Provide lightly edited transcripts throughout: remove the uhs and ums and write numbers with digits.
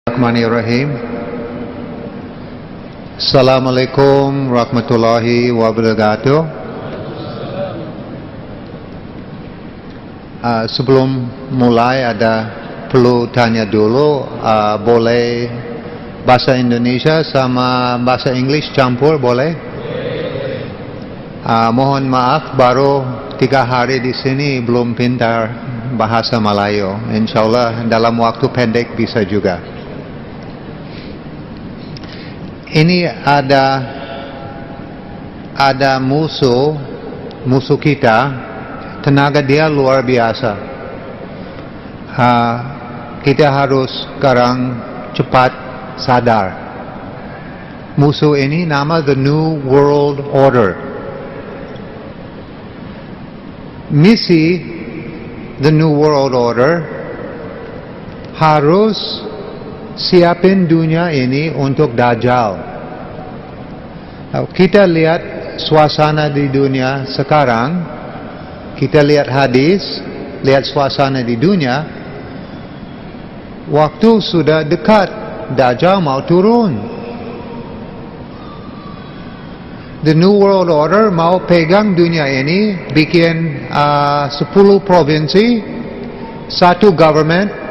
Bismillahirrahmanirrahim. Assalamualaikum warahmatullahi wabarakatuh. Sebelum mulai perlu tanya dulu, boleh bahasa Indonesia sama bahasa English campur boleh? Mohon maaf, baru 3 hari di sini belum pintar bahasa Melayu. Insyaallah dalam waktu pendek bisa juga. Ini ada musuh kita, tenaga dia luar biasa. Kita harus sekarang cepat sadar. Musuh ini nama The New World Order. Misi The New World Order harus siapin dunia ini untuk Dajjal. Kita lihat suasana di dunia sekarang, kita lihat hadis, lihat suasana di dunia, waktu sudah dekat, Dajjal mau turun. The New World Order mau pegang dunia ini, bikin 10 provinsi, 1 government,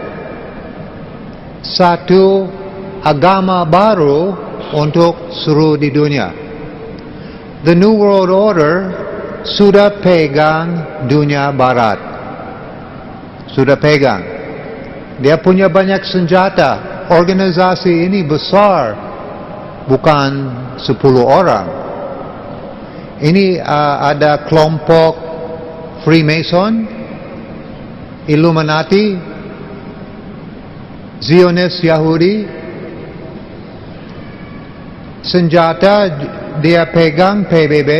1 agama baru untuk seluruh di dunia. The New World Order sudah pegang dunia barat. Sudah pegang. Dia punya banyak senjata. Organisasi ini besar. Bukan 10 orang. Ini ada kelompok Freemason, Illuminati, Zionis Yahudi. Senjata dia pegang PBB,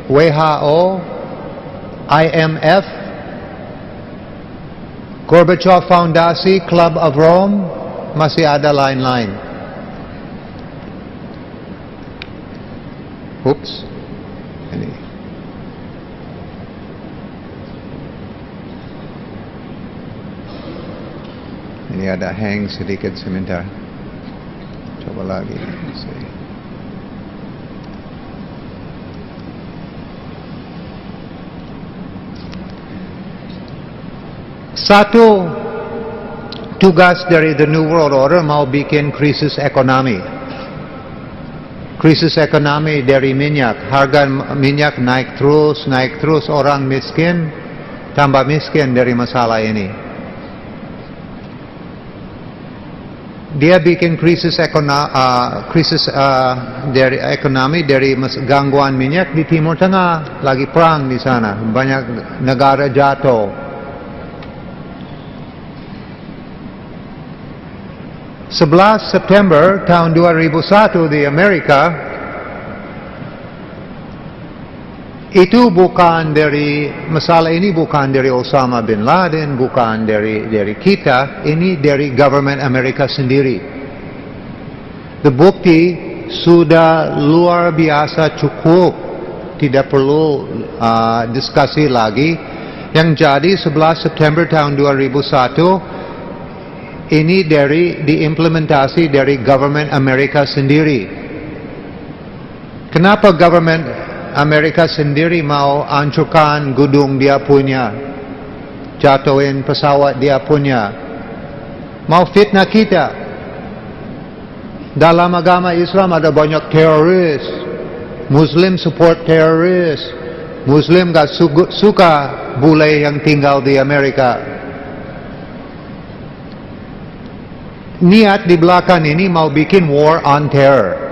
WHO, IMF, Gorbachev Foundation, Club of Rome, masih ada lain-lain. Oops. Ini ada hang sedikit sebentar. Coba lagi. Satu tugas dari The New World Order mau bikin krisis ekonomi. Krisis ekonomi dari minyak. Harga minyak naik terus, orang miskin, tambah miskin dari masalah ini. Dia bikin krisis dari ekonomi dari gangguan minyak di Timur Tengah, lagi perang di sana, banyak negara jatuh. 11 September tahun 2001 di Amerika, itu bukan dari masalah ini bukan dari Osama bin Laden, bukan dari kita, ini dari government Amerika sendiri. Bukti sudah luar biasa cukup, tidak perlu diskusi lagi. Yang jadi 11 September tahun 2001 ini diimplementasi dari government Amerika sendiri. Kenapa government Amerika sendiri mau hancurkan gedung dia punya, jatuhin pesawat dia punya, mau fitnah kita? Dalam agama Islam ada banyak teroris, Muslim support teroris, Muslim gak suka bule yang tinggal di Amerika. Niat di belakang ini mau bikin war on terror.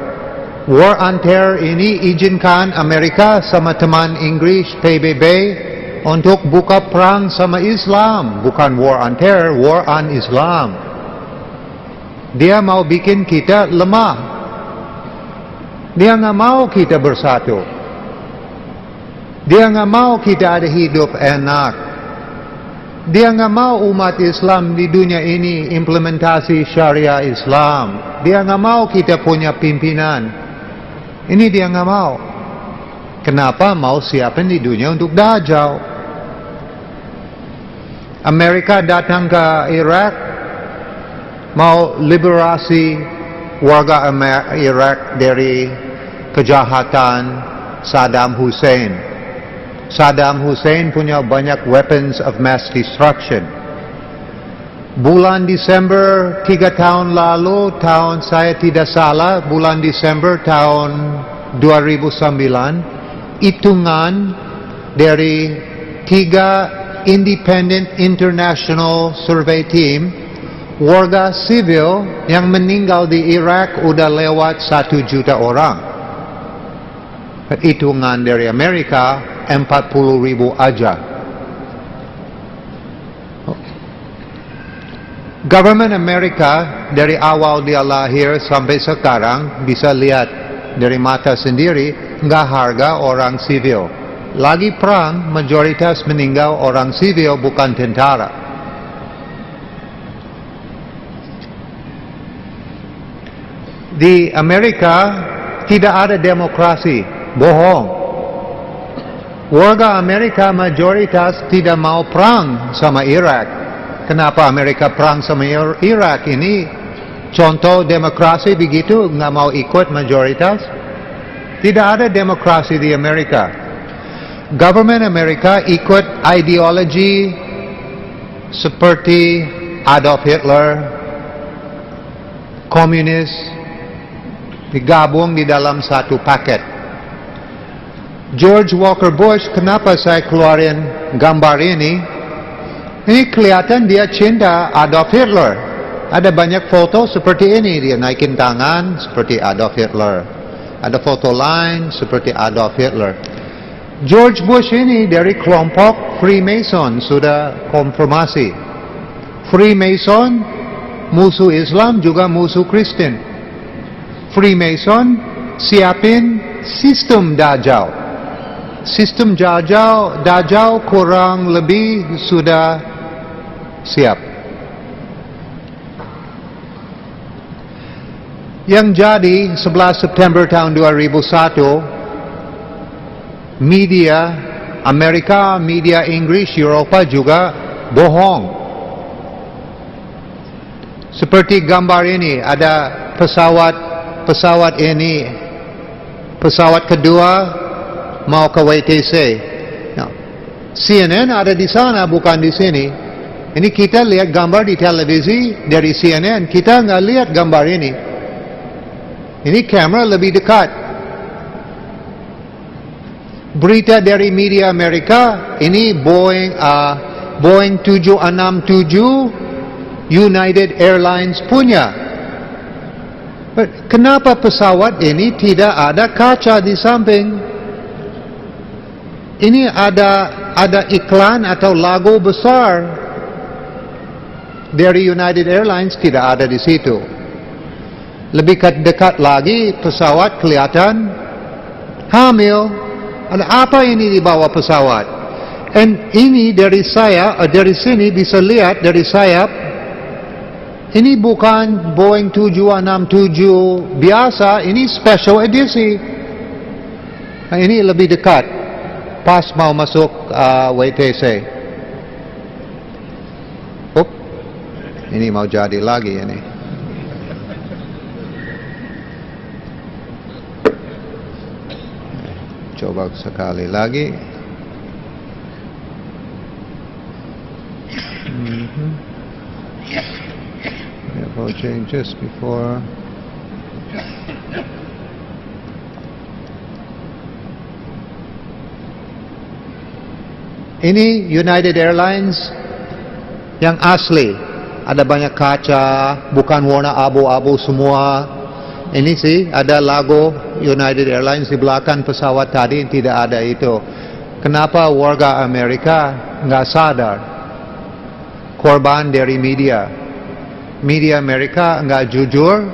War on terror ini izinkan Amerika sama teman Inggris PBB untuk buka perang sama Islam. Bukan war on terror, war on Islam. Dia mau bikin kita lemah. Dia nggak mau kita bersatu. Dia nggak mau kita ada hidup enak. Dia nggak mau umat Islam di dunia ini implementasi syariah Islam. Dia nggak mau kita punya pimpinan. Ini dia nggak mau. Kenapa? Mau siapin di dunia untuk Dajjal. Amerika datang ke Irak, mau liberasi warga Iraq dari kejahatan Saddam Hussein. Saddam Hussein punya banyak weapons of mass destruction. Bulan Desember 3 tahun lalu, tahun saya tidak salah, bulan Desember tahun 2009, hitungan dari 3 independent international survey team, warga sivil yang meninggal di Iraq udah lewat 1 juta orang. Hitungan dari Amerika 40,000 aja. Government Amerika dari awal dia lahir sampai sekarang bisa lihat dari mata sendiri nggak harga orang sivil. Lagi perang, mayoritas meninggal orang sivil bukan tentara. Di Amerika tidak ada demokrasi, bohong. Warga Amerika mayoritas tidak mau perang sama Irak. Kenapa Amerika perang sama Irak? Ini contoh demokrasi begitu, nggak mau ikut mayoritas? Tidak ada demokrasi di Amerika. Government Amerika ikut ideologi seperti Adolf Hitler, komunis, digabung di dalam satu paket. George Walker Bush, kenapa saya keluarin gambar ini? Ini kelihatan dia cinta Adolf Hitler. Ada banyak foto seperti ini, dia naikin tangan seperti Adolf Hitler. Ada foto lain seperti Adolf Hitler. George Bush ini dari kelompok Freemason, sudah konfirmasi. Freemason, musuh Islam juga musuh Kristen. Freemason siapin sistem Dajjal. Sistem Dajjal kurang lebih sudah siap. Yang jadi 11 September tahun 2001, media Amerika, media Inggris, Eropa juga bohong. Seperti gambar ini, ada pesawat ini, pesawat kedua mau ke WTC. Nah, CNN ada di sana, bukan di sini. Ini kita lihat gambar di televisi dari CNN, kita nggak lihat gambar ini. Ini kamera lebih dekat. Berita dari media Amerika, ini Boeing 767 United Airlines punya. Kenapa pesawat ini tidak ada kaca di samping? Ini ada iklan atau logo besar dari United Airlines, tidak ada di situ. Lebih dekat lagi, pesawat kelihatan hamil. Ada apa ini di bawah pesawat? And ini dari sini bisa lihat dari sayap. Ini bukan Boeing 767 biasa, ini special edisi. Nah, ini lebih dekat, pas mau masuk WTC. Ini mau jadi lagi ini. Coba sekali lagi. I'll change just before. Ini United Airlines yang asli. Ada banyak kaca, bukan warna abu-abu semua. Ini sih ada logo United Airlines di belakang pesawat tadi, tidak ada itu. Kenapa warga Amerika nggak sadar? Korban dari media. Media Amerika nggak jujur.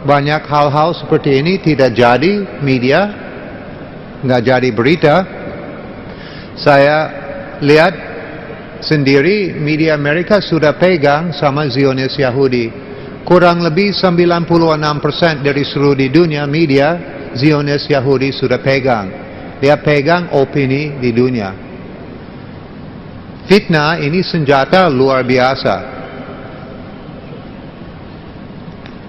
Banyak hal-hal seperti ini tidak jadi media, nggak jadi berita. Saya lihat sendiri media Amerika sudah pegang sama Zionis Yahudi. Kurang lebih 96% dari seluruh di dunia media Zionis Yahudi sudah pegang. Dia pegang opini di dunia. Fitnah ini senjata luar biasa.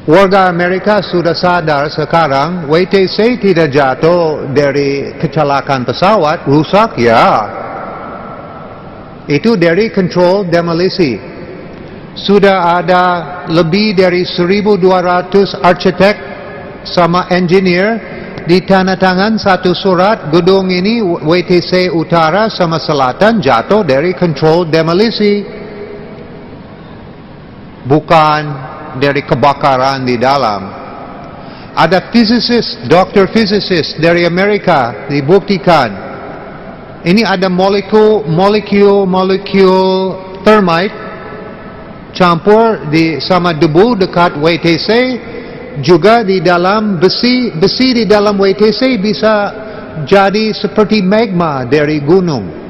Warga Amerika sudah sadar sekarang WTC tidak jatuh dari kecelakaan pesawat, rusak ya. Itu dari kontrol demolisi. Sudah ada lebih dari 1.200 arsitek sama engineer ditandatangan satu surat gedung ini WTC Utara sama Selatan jatuh dari kontrol demolisi. Bukan dari kebakaran di dalam. Ada physicist, dokter physicist dari Amerika dibuktikan. Ini ada molekul termite campur sama debu dekat WTC, juga di dalam besi di dalam WTC bisa jadi seperti magma dari gunung.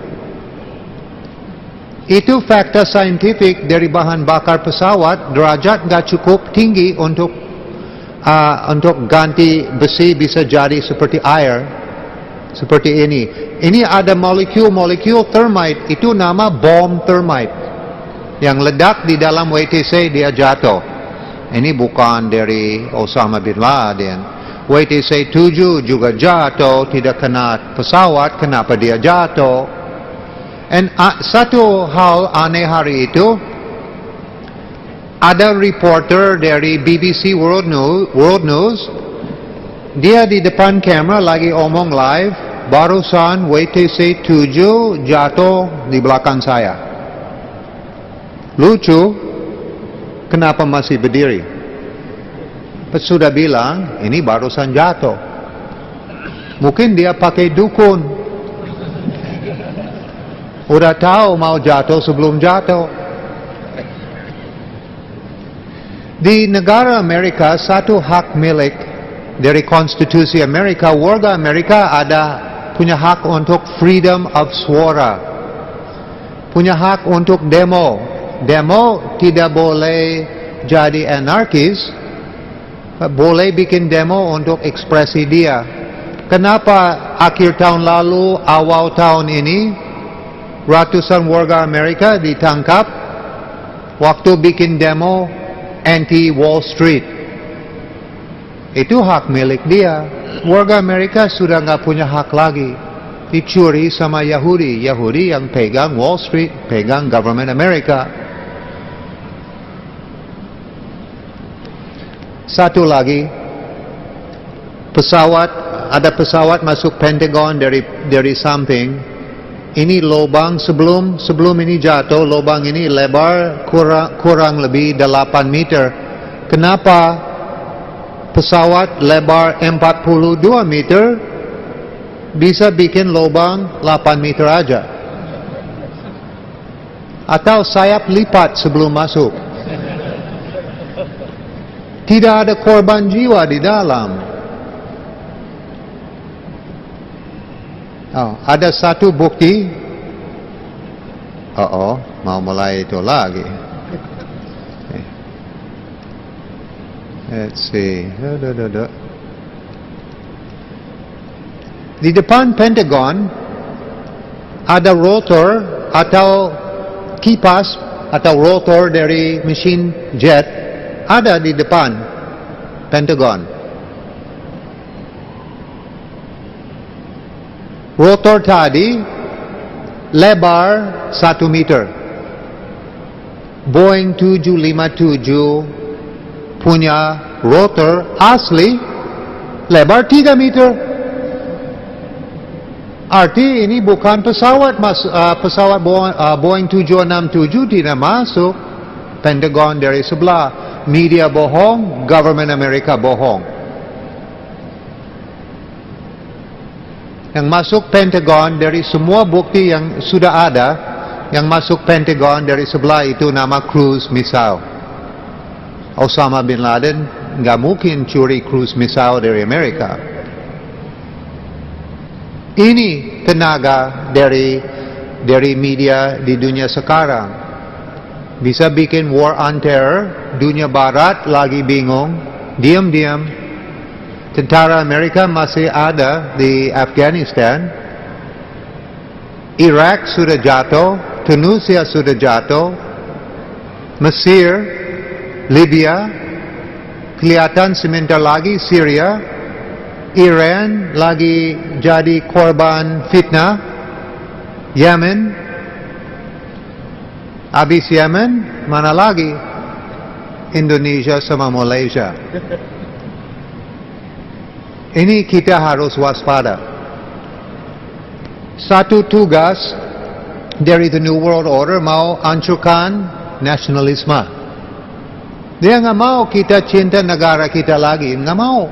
Itu fakta saintifik dari bahan bakar pesawat, derajat nggak cukup tinggi untuk ganti besi bisa jadi seperti air, seperti ini. Ini ada molekul termite, itu nama bom termite, yang ledak di dalam WTC dia jatuh. Ini bukan dari Osama bin Laden. WTC 7 juga jatuh, tidak kena pesawat, kenapa dia jatuh? And satu hal aneh hari itu, ada reporter dari BBC World News, dia di depan kamera lagi omong live, barusan WTC 7 jatuh di belakang saya. Lucu, kenapa masih berdiri? Sudah bilang, ini barusan jatuh. Mungkin dia pakai dukun. Udah tahu mau jatuh sebelum jatuh. Di negara Amerika, satu hak milik dari konstitusi Amerika, warga Amerika punya hak untuk freedom of suara. Punya hak untuk demo. Demo tidak boleh jadi anarkis, boleh bikin demo untuk ekspresi dia. Kenapa akhir tahun lalu, awal tahun ini, ratusan warga Amerika ditangkap waktu bikin demo anti Wall Street? Itu hak milik dia. Warga Amerika sudah nggak punya hak lagi. Dicuri sama Yahudi yang pegang Wall Street, pegang government Amerika. Satu lagi, ada pesawat masuk Pentagon dari samping. Ini lubang sebelum ini jatuh, lubang ini lebar kurang lebih 8 meter. Kenapa pesawat lebar 42 meter bisa bikin lubang 8 meter aja? Atau sayap lipat sebelum masuk? Tidak ada korban jiwa di dalam. Ada satu bukti. Mau mulai itu lagi. Let's see. Di depan Pentagon ada rotor atau kipas atau rotor dari mesin jet ada di depan Pentagon. Rotor tadi lebar 1 meter. Boeing 757 punya rotor asli lebar 3 meter. Arti ini bukan pesawat Boeing 767 tidak masuk Pentagon dari sebelah. Media bohong, government Amerika bohong. Yang masuk Pentagon dari semua bukti yang sudah ada, yang masuk Pentagon dari sebelah itu nama cruise missile. Osama bin Laden nggak mungkin curi cruise missile dari Amerika. Ini tenaga dari media di dunia sekarang. Bisa bikin war on terror, dunia barat lagi bingung, diam-diam. Tentara Amerika masih ada di Afghanistan. Irak sudah jatuh, Tunisia sudah jatuh, Mesir, Libya, kelihatan sebentar lagi Syria, Iran lagi jadi korban fitnah, Yemen, habis Yemen, mana lagi? Indonesia sama Malaysia. Ini kita harus waspada. Satu tugas dari The New World Order mau hancurkan nasionalisme. Dia nggak mau kita cinta negara kita lagi, nggak mau.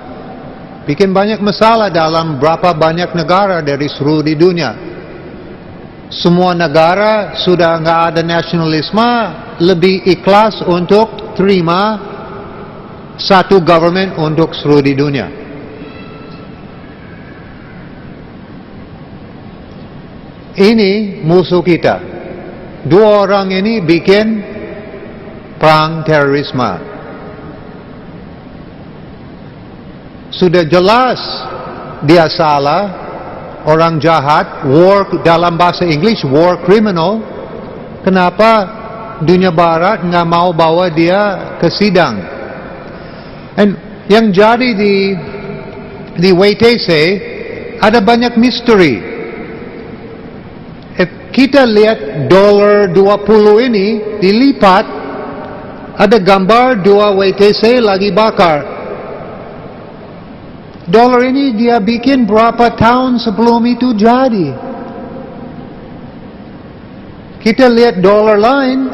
Bikin banyak masalah dalam berapa banyak negara dari seluruh di dunia. Semua negara sudah nggak ada nasionalisme, lebih ikhlas untuk terima satu government untuk seluruh di dunia. Ini musuh kita. Dua orang ini bikin perang terorisme. Sudah jelas dia salah, orang jahat, war dalam bahasa Inggris, war criminal. Kenapa dunia barat nggak mau bawa dia ke sidang? And yang jadi di WTC ada banyak misteri. Kita lihat dolar 20 ini dilipat, ada gambar dua WTC lagi bakar. Dolar ini dia bikin berapa tahun sebelum itu jadi. Kita lihat dolar lain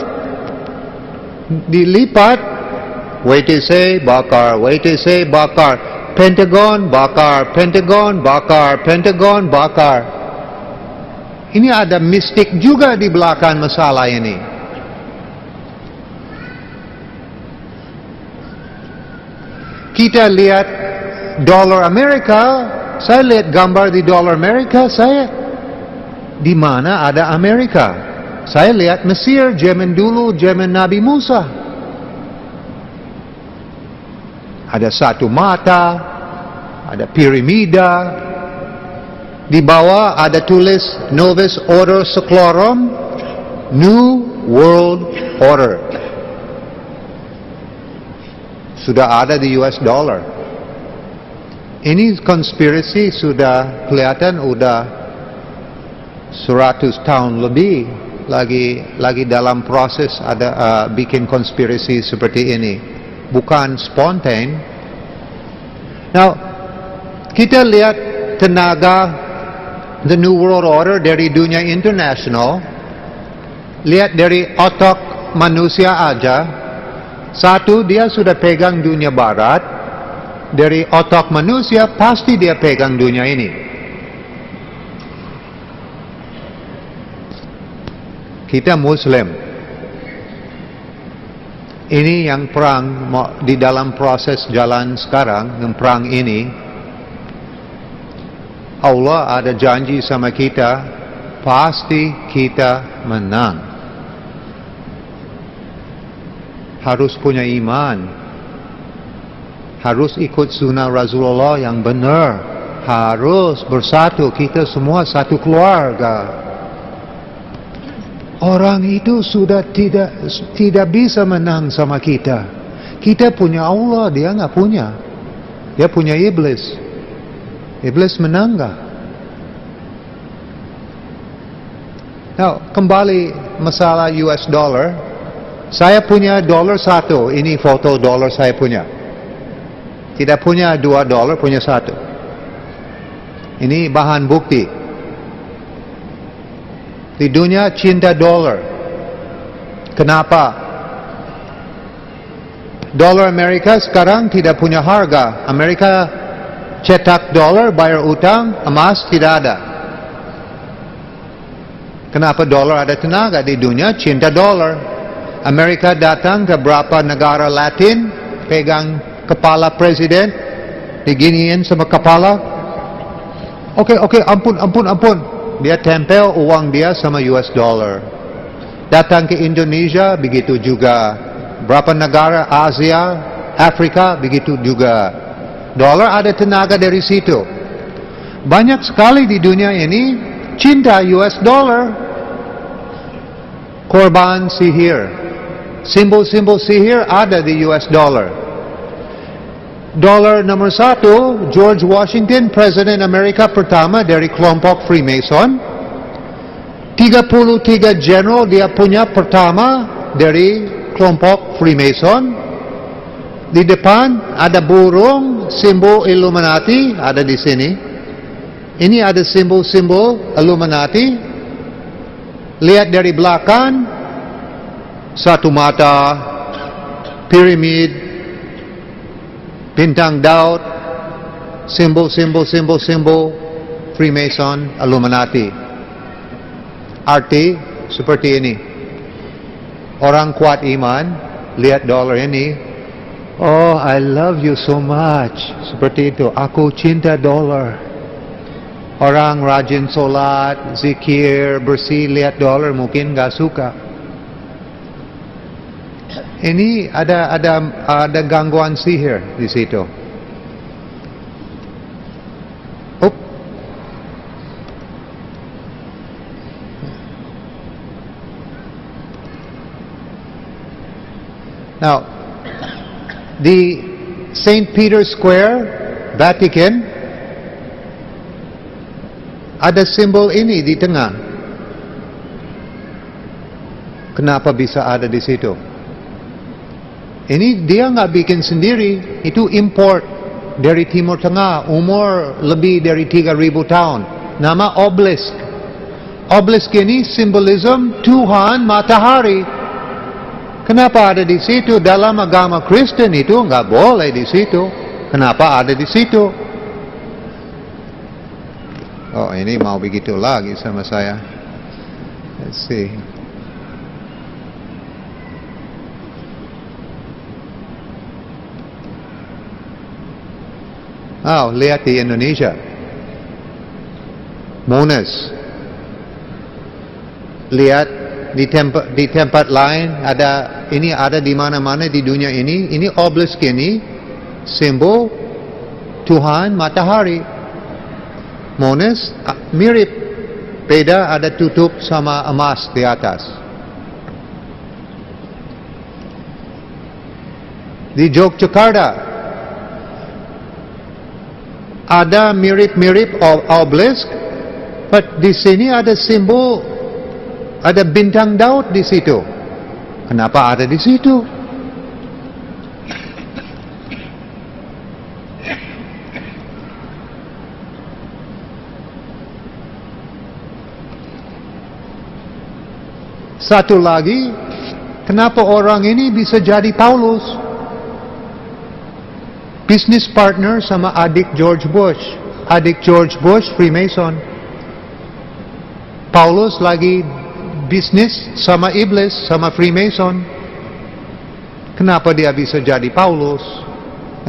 dilipat, WTC bakar, WTC bakar, Pentagon bakar, Pentagon bakar, Pentagon bakar. Ini ada mistik juga di belakang masalah ini. Kita lihat dolar Amerika, saya lihat gambar di dolar Amerika, saya di mana ada Amerika? Saya lihat Mesir, zaman dulu, zaman Nabi Musa. Ada satu mata, ada piramida. Di bawah ada tulis Novus Ordo Seclorum, New World Order. Sudah ada di US dollar. Ini konspirasi sudah kelihatan udah 100 tahun lebih lagi dalam proses ada bikin konspirasi seperti ini. Bukan spontan. Now, kita lihat tenaga The New World Order dari dunia internasional, lihat dari otak manusia aja. Satu, dia sudah pegang dunia barat. Dari otak manusia, pasti dia pegang dunia ini. Kita Muslim. Ini yang perang di dalam proses jalan sekarang, yang perang ini. Allah ada janji sama kita, pasti kita menang. Harus punya iman. Harus ikut sunnah Rasulullah yang benar. Harus bersatu, kita semua satu keluarga. Orang itu sudah tidak bisa menang sama kita. Kita punya Allah, dia nggak punya. Dia punya iblis. Iblis menang gak? Now, kembali masalah US dollar. Saya punya dolar satu. Ini foto dolar saya punya. Tidak punya $2, punya satu. Ini bahan bukti. Di dunia cinta dolar. Kenapa? Dolar Amerika sekarang tidak punya harga. Amerika cetak dolar, bayar utang, emas tidak ada. Kenapa dolar ada tenaga? Di dunia cinta dolar. Amerika datang ke beberapa negara Latin, pegang kepala presiden, diginiin sama kepala. Oke, ampun. Dia tempel uang dia sama US dollar. Datang ke Indonesia, begitu juga. Berapa negara Asia, Afrika, begitu juga. Dolar ada tenaga dari situ. Banyak sekali di dunia ini cinta US dollar. Korban sihir. Simbol-simbol sihir ada di US dollar. Dollar nomor 1, George Washington, Presiden Amerika pertama dari kelompok Freemason. 33 general dia punya pertama dari kelompok Freemason. Di depan ada burung, simbol Illuminati, ada di sini. Ini ada simbol-simbol Illuminati. Lihat dari belakang, satu mata, piramid, bintang Daud, simbol Freemason, Illuminati. Arti seperti ini. Orang kuat iman, lihat dolar ini. Oh, I love you so much. Seperti itu. Aku cinta dolar. Orang rajin solat, zikir, bersih, lihat dolar mungkin gak suka. Ini ada gangguan sihir di situ. Up. Now, di St. Peter's Square, Vatican, ada simbol ini di tengah. Kenapa bisa ada di situ? Ini dia nggak bikin sendiri, itu import dari Timur Tengah, umur lebih dari 3.000 tahun. Nama obelisk. Obelisk ini simbolism Tuhan matahari. Kenapa ada di situ? Dalam agama Kristen itu nggak boleh di situ. Kenapa ada di situ? Oh, ini mau begitu lagi sama saya. Let's see. Oh, lihat di Indonesia. Monas. Lihat di tempat lain ada, ini ada di mana-mana di dunia ini. Ini obelisk ini simbol Tuhan matahari. Monas mirip, beda ada tutup sama emas di atas. Di Yogyakarta ada mirip-mirip obelisk, but di sini ada simbol, ada bintang Daud di situ. Kenapa ada di situ? Satu lagi, kenapa orang ini bisa jadi Paulus? Business partner sama adik George Bush. Adik George Bush, Freemason. Paulus lagi bisnis sama iblis, sama Freemason. Kenapa dia bisa jadi Paulus?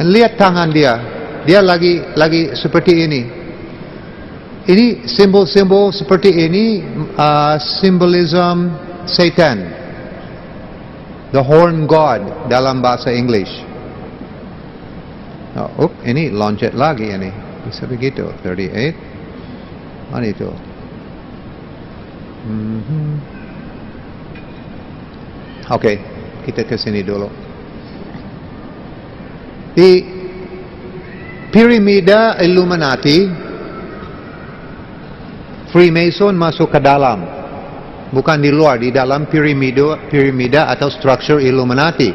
Dan lihat tangan dia. Dia lagi seperti ini. Ini simbol-simbol seperti ini, symbolism Satan. The horn god dalam bahasa English. Oh, ini loncat lagi ini. Bisa begitu. 38. Mana itu? Oke, kita ke sini dulu. Di piramida Illuminati, Freemason masuk ke dalam. Bukan di luar, di dalam piramida atau struktur Illuminati.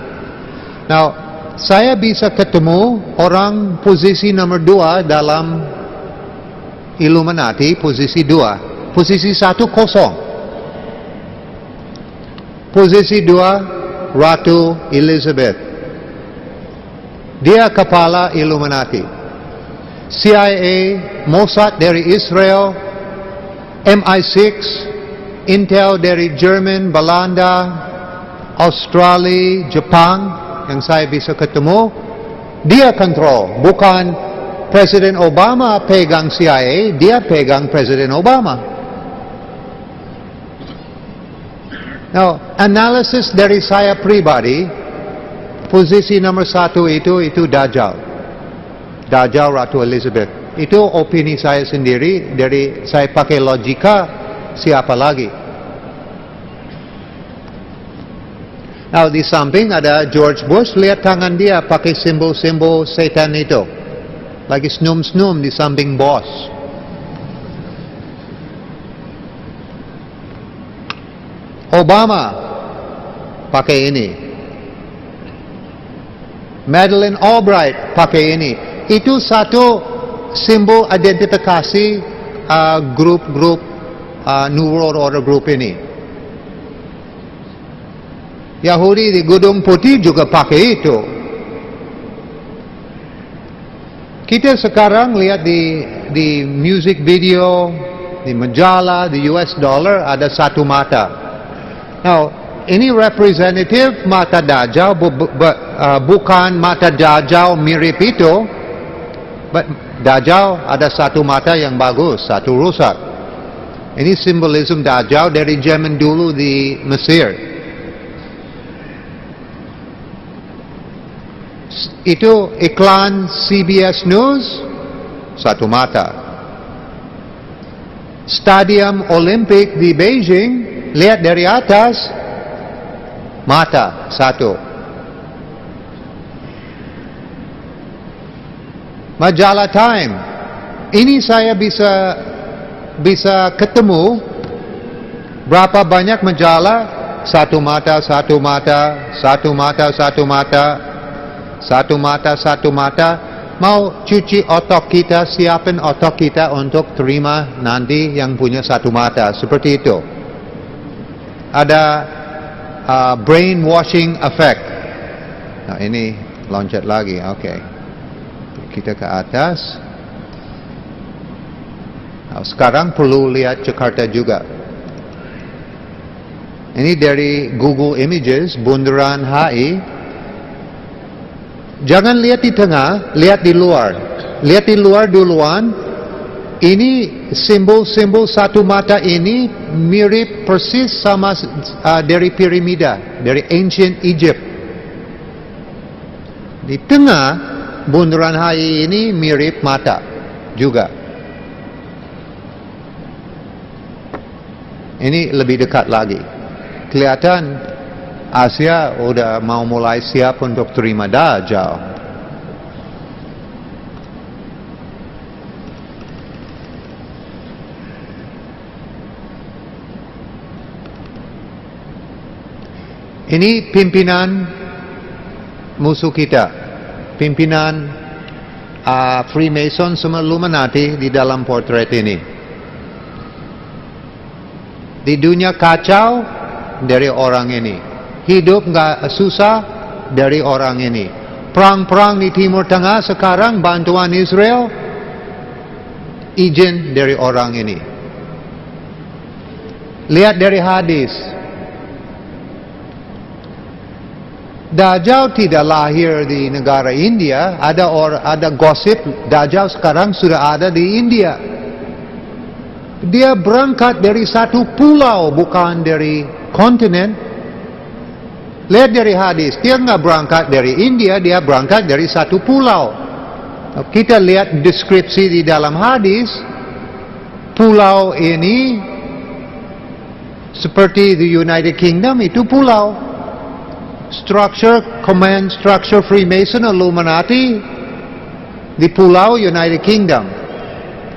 Now, saya bisa ketemu orang posisi nomor 2 dalam Illuminati, posisi 2. Posisi 1 kosong. Posisi 2, Ratu Elizabeth. Dia kepala Illuminati. CIA, Mossad dari Israel, MI6, Intel dari Jerman, Belanda, Australia, Jepang, yang saya bisa ketemu, dia kontrol. Bukan Presiden Obama pegang CIA, dia pegang Presiden Obama. Now, analisis dari saya pribadi, posisi nomor 1 itu Dajjal. Dajjal Ratu Elizabeth. Itu opini saya sendiri, dari saya pakai logika. Siapa lagi? Now di samping ada George Bush, lihat tangan dia pakai simbol-simbol setan itu. Lagi snum-snum di samping bos. Obama pakai ini. Madeleine Albright pakai ini. Itu satu simbol identifikasi grup-grup New World Order Group ini. Yahudi di Gedung Putih juga pakai itu. Kita sekarang lihat di music video, di majalah, di US dollar ada satu mata. Now, ini representative mata Dajjal, bukan mata Dajjal mirip itu. But Dajjal ada satu mata yang bagus, satu rusak. Ini simbolisme Dajjal dari zaman dulu di Mesir. Itu iklan CBS News, satu mata. Stadium Olimpik di Beijing, lihat dari atas, mata, satu. Majalah Time, ini saya bisa ketemu berapa banyak majalah, satu mata, satu mata, satu mata, satu mata. Satu mata, satu mata. Mau cuci otak kita, siapin otak kita untuk terima nanti yang punya satu mata. Seperti itu. Ada brainwashing effect. Nah ini loncat lagi. Okay. Kita ke atas. Nah, sekarang perlu lihat Jakarta juga. Ini dari Google Images, Bundaran HI. Jangan lihat di tengah, lihat di luar. Lihat di luar duluan. Ini simbol-simbol satu mata ini mirip persis sama dari piramida, dari ancient Egypt. Di tengah Bundaran HI ini mirip mata juga. Ini lebih dekat lagi. Kelihatan Asia udah mau mulai siap untuk terima Dajjal. Ini pimpinan musuh kita. Pimpinan Freemason semua Illuminati di dalam portrait ini. Di dunia kacau dari orang ini. Hidup nggak susah dari orang ini. Perang-perang di Timur Tengah sekarang bantuan Israel, izin dari orang ini. Lihat dari hadis. Dajjal tidak lahir di negara India. Ada gosip Dajjal sekarang sudah ada di India. Dia berangkat dari satu pulau, bukan dari kontinen. Lihat dari hadis, dia nggak berangkat dari India, dia berangkat dari satu pulau. Kita lihat deskripsi di dalam hadis, pulau ini seperti the United Kingdom, itu pulau. Structure, command structure Freemason, Illuminati, di pulau United Kingdom.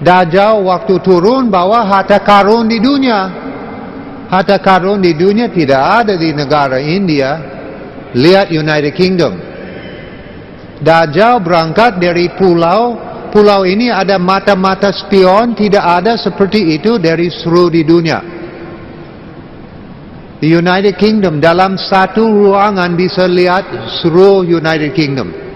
Dajjal waktu turun bawa harta karun di dunia. Harta karun di dunia tidak ada di negara India. Lihat United Kingdom. Dajjal berangkat dari pulau. Pulau ini ada mata-mata spion. Tidak ada seperti itu dari seluruh di dunia. Di United Kingdom dalam satu ruangan bisa lihat seluruh United Kingdom.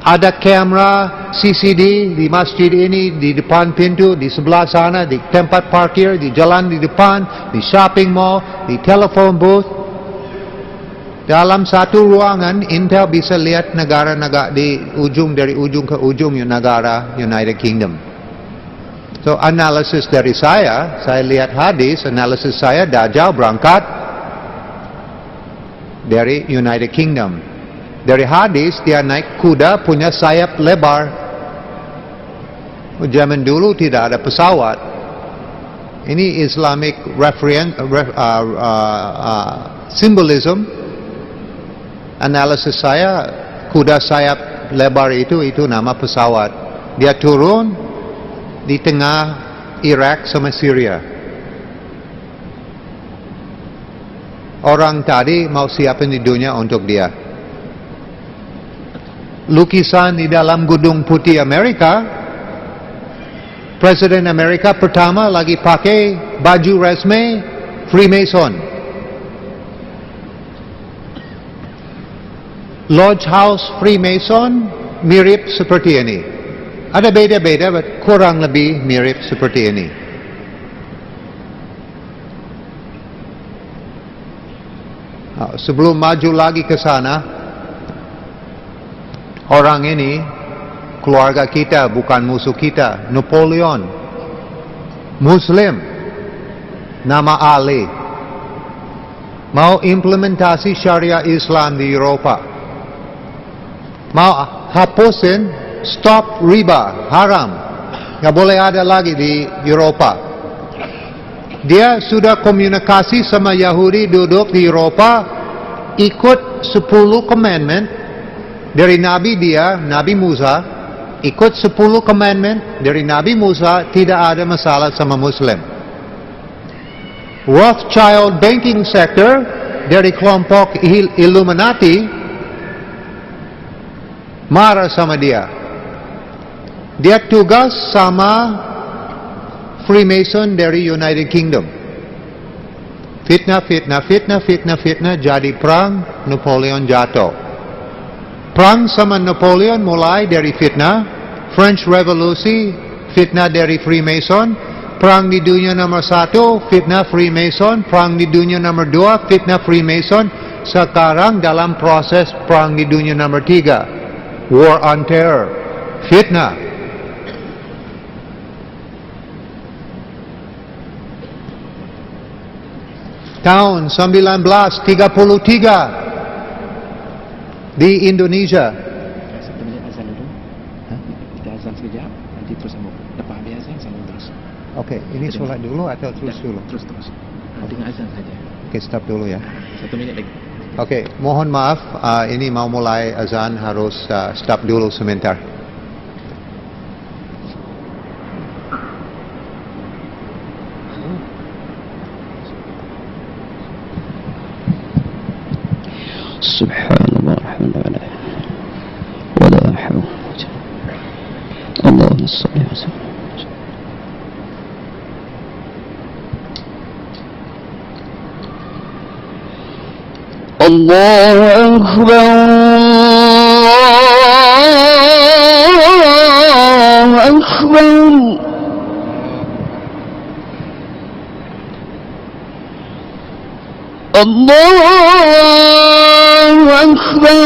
Ada kamera CCD di masjid ini, di depan pintu, di sebelah sana, di tempat parkir, di jalan di depan, di shopping mall, di telephone booth. Dalam satu ruangan, Intel bisa lihat negara-negara di ujung dari ujung ke ujung negara United Kingdom. So analisis dari saya lihat hadis, analisis saya Dajjal berangkat dari United Kingdom. Dari hadis dia naik kuda punya sayap lebar. Zaman dulu tidak ada pesawat. Ini Islamic symbolism Analisis saya, kuda sayap lebar itu nama pesawat. Dia turun di tengah Iraq sama Syria. Orang tadi mau siapin di dunia untuk dia. Lukisan di dalam Gedung Putih Amerika, Presiden Amerika pertama lagi pakai baju resmi Freemason. Lodge House Freemason mirip seperti ini. Ada beda-beda, but kurang lebih mirip seperti ini. Sebelum maju lagi ke sana, orang ini keluarga kita, bukan musuh kita. Napoleon, Muslim, nama Ali, mau implementasi syariah Islam di Eropa. Mau hapusin stop riba, haram, nggak boleh ada lagi di Eropa. Dia sudah komunikasi sama Yahudi duduk di Eropa, ikut 10 commandment dari Nabi dia, Nabi Musa, ikut 10 commandment dari Nabi Musa, tidak ada masalah sama Muslim. Rothschild banking sector dari kelompok Illuminati marah sama dia. Dia tugas sama Freemason dari United Kingdom. Fitnah, jadi perang, Napoleon jatuh. Perang sama Napoleon mulai dari fitnah, French Revolution, fitnah dari Freemason, perang di dunia nomor 1, fitnah Freemason, perang di dunia nomor 2, fitnah Freemason, sekarang dalam proses perang di dunia nomor 3. War on Terror, fitnah. Tahun 1933 di Indonesia. Satu menit azan dulu. Kita azan sekejap, nanti terus sambung. Lepas habis azan, sambung terus. Okey, ini solat dulu atau terus dulu? Terus. Dengan azan saja. Okey, stop dulu ya. 1 minit lagi. Okey, mohon maaf, ini mau mulai azan, harus stop dulu sebentar. Subhanallah, alhamdulillah. Wala hawla. Allahumma salli wa sallim. الله أكبر الله أكبر الله أكبر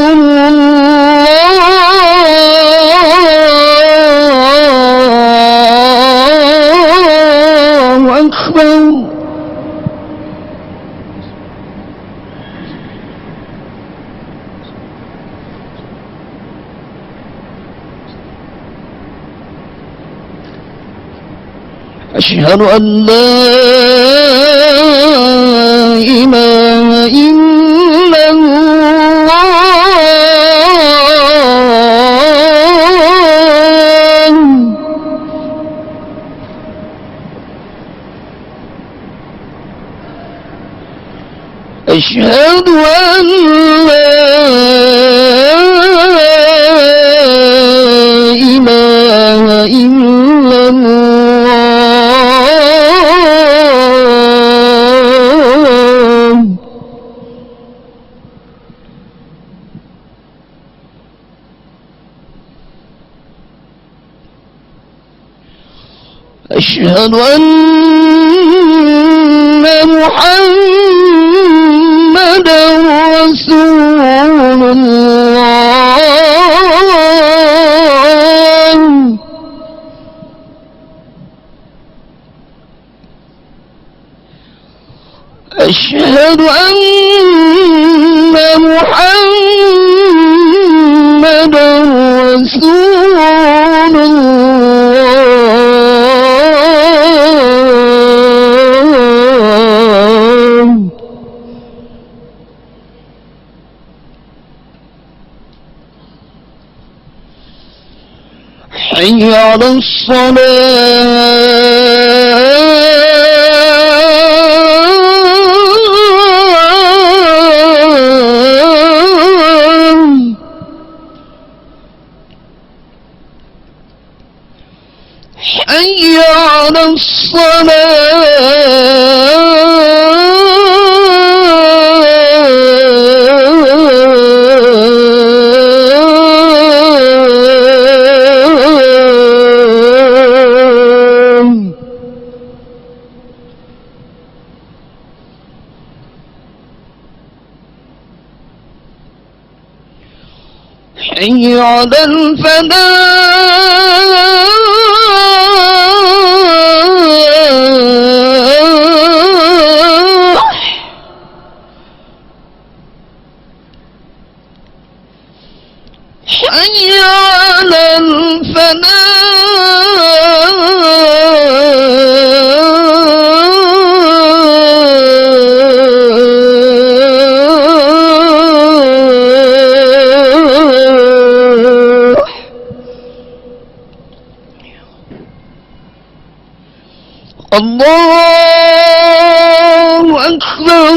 الله أكبر أشهد أن لا إله إلا الله أشهد أن لا إله إلا الله أشهد أن محمدا رسول الله أشهد أن محمدا رسول الله حي على الصلاة حي على الصلاة حي على الفلاح حي على الفلاح الله أكبر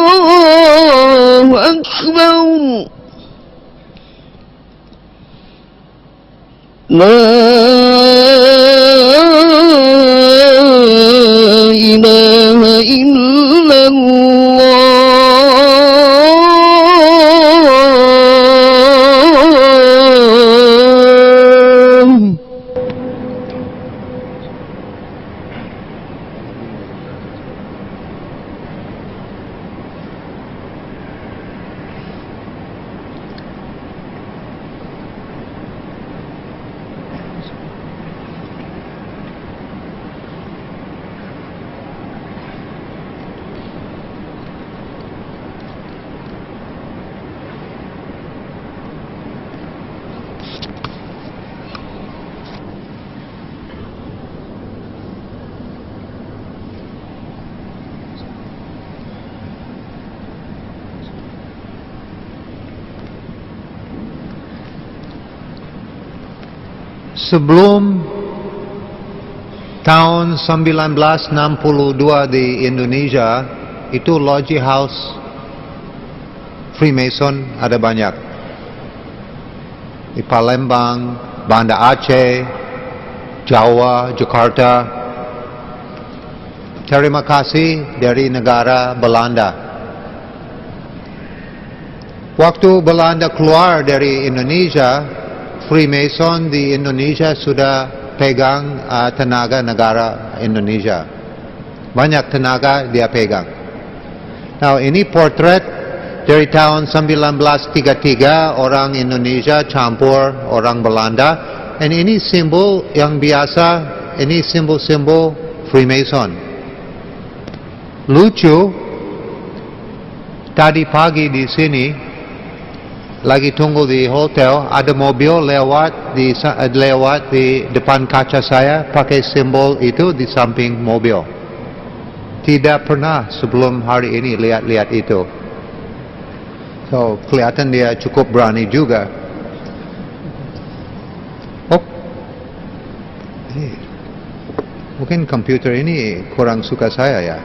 الله أكبر لا إله إلا الله Sebelum tahun 1962 di Indonesia, itu lodge house Freemason ada banyak. Di Palembang, Banda Aceh, Jawa, Jakarta. Terima kasih dari negara Belanda. Waktu Belanda keluar dari Indonesia, Freemason di Indonesia sudah pegang tenaga negara Indonesia. Banyak tenaga dia pegang. Now ini portrait dari tahun 1933 orang Indonesia campur orang Belanda. Dan ini simbol yang biasa, ini simbol-simbol Freemason. Lucu, tadi pagi di sini lagi tunggu di hotel, ada mobil lewat di depan kaca saya pakai simbol itu di samping mobil. Tidak pernah sebelum hari ini lihat-lihat itu. So kelihatan dia cukup berani juga. Oh, mungkin komputer ini kurang suka saya ya.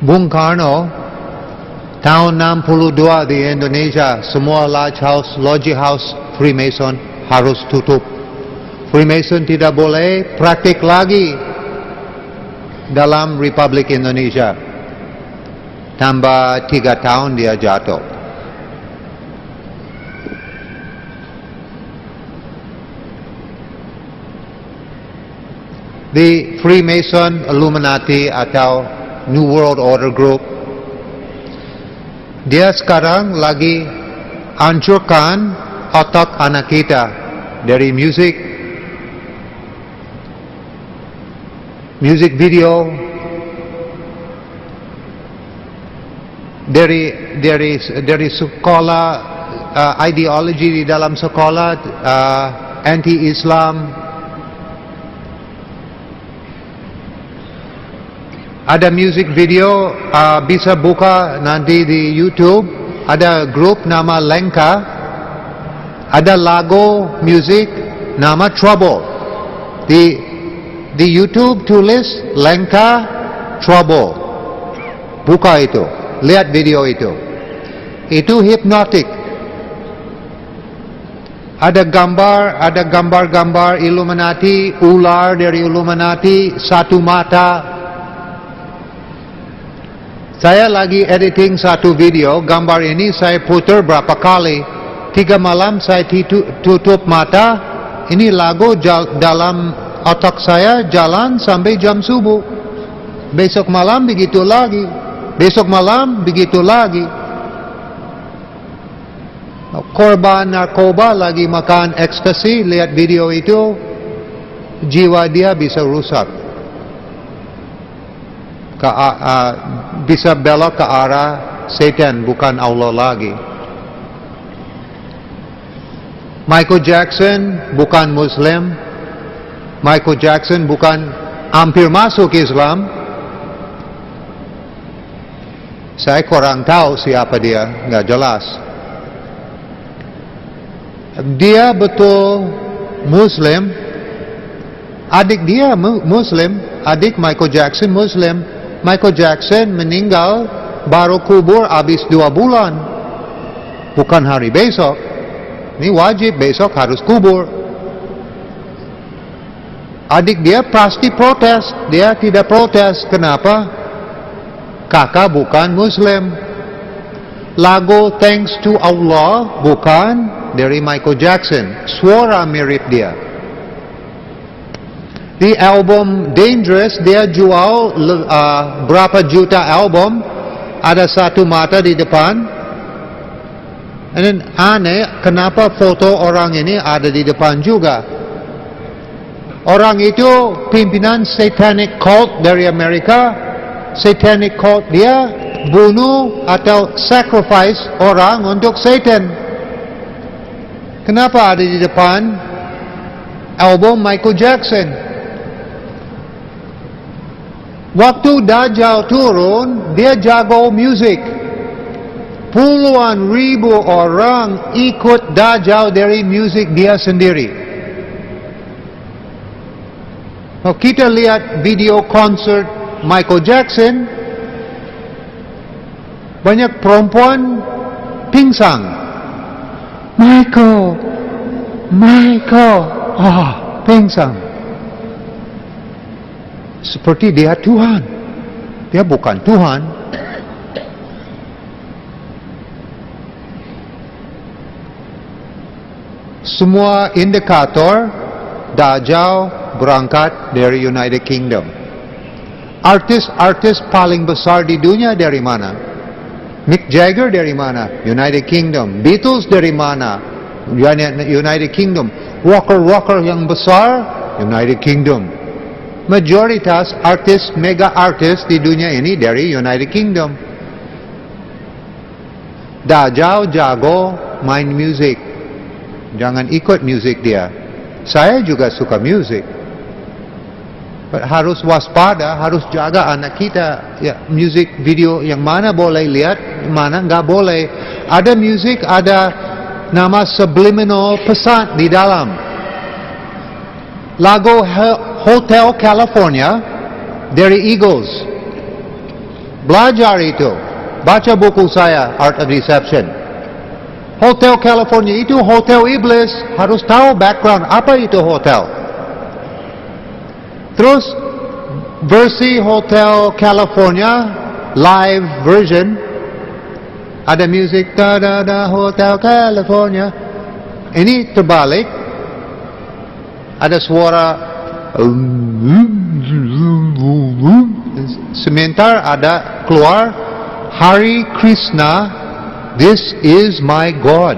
Bung Karno tahun 62 di Indonesia semua lodge house Freemason harus tutup. Freemason tidak boleh praktik lagi dalam Republik Indonesia. Tambah 3 tahun dia jatuh. Di Freemason, Illuminati atau New World Order Group, dia sekarang lagi hancurkan otak anak kita dari music video, dari sekolah, ideologi di dalam sekolah, anti-Islam. Ada music video, bisa buka nanti di YouTube. Ada grup nama Lenka. Ada lagu music nama Trouble. Di YouTube tulis Lenka Trouble. Buka itu, lihat video itu. Itu hypnotic. Ada gambar-gambar Illuminati, ular dari Illuminati, satu mata. Saya lagi editing satu video, gambar ini saya putar berapa kali. 3 malam saya tutup mata, ini lagu dalam otak saya jalan sampai jam subuh. Besok malam begitu lagi. Besok malam begitu lagi. Korban narkoba lagi makan ekstasi, lihat video itu, jiwa dia bisa rusak. Bisa belok ke arah setan, bukan Allah lagi. Michael Jackson bukan Muslim. Michael Jackson bukan hampir masuk Islam. Saya kurang tahu siapa dia, nggak jelas. Dia betul Muslim. Adik dia Muslim. Adik Michael Jackson Muslim. Michael Jackson meninggal baru kubur habis 2 bulan. Bukan hari besok. Ini wajib besok harus kubur. Adik dia pasti protes. Dia tidak protes. Kenapa? Kakak bukan Muslim. Lagu Thanks to Allah bukan dari Michael Jackson. Suara mirip dia. Di album Dangerous, dia jual berapa juta album. Ada satu mata di depan. And then aneh, kenapa foto orang ini ada di depan juga. Orang itu pimpinan satanic cult dari Amerika. Satanic cult dia bunuh atau sacrifice orang untuk Satan. Kenapa ada di depan album Michael Jackson? Waktu Dajjal turun, dia jago musik. Puluhan ribu orang ikut Dajjal dari musik dia sendiri. Kalau kita lihat video konser Michael Jackson, banyak perempuan pingsan. Michael, pingsan. Seperti dia Tuhan. Dia bukan Tuhan. Semua indikator Dajjal berangkat dari United Kingdom. Artis-artis paling besar di dunia dari mana? Mick Jagger dari mana? United Kingdom. Beatles dari mana? United Kingdom. Rocker-rocker yang besar? United Kingdom. Majoritas artis, mega artis di dunia ini dari United Kingdom. Dajjal jago main music. Jangan ikut music dia. Saya juga suka music. Harus waspada, harus jaga anak kita. Ya, music video yang mana boleh lihat, mana nggak boleh. Ada music, ada nama subliminal pesan di dalam. Lagu Hotel California dari Eagles. Belajar itu. Baca buku saya, Art of Deception. Hotel California itu hotel iblis. Harus tahu background apa itu hotel. Terus versi Hotel California live version ada music da da da Hotel California. Ini terbalik. Ada suara sebentar ada keluar Hari Krishna, this is my God.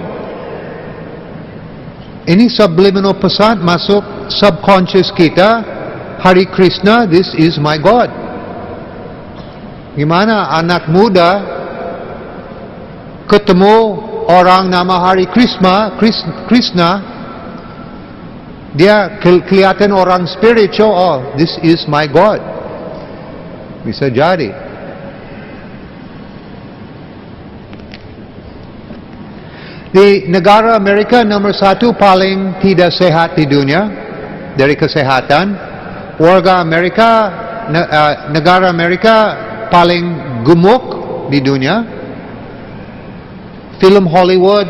Ini subliminal pesan masuk subconscious kita. Hari Krishna, this is my God. Gimana anak muda ketemu orang nama Hari Krishna, dia kelihatan orang spiritual. Oh, this is my God. Bisa jadi. Di negara Amerika nomor 1 paling tidak sehat di dunia dari kesehatan. Warga Amerika, negara Amerika paling gemuk di dunia. Film Hollywood,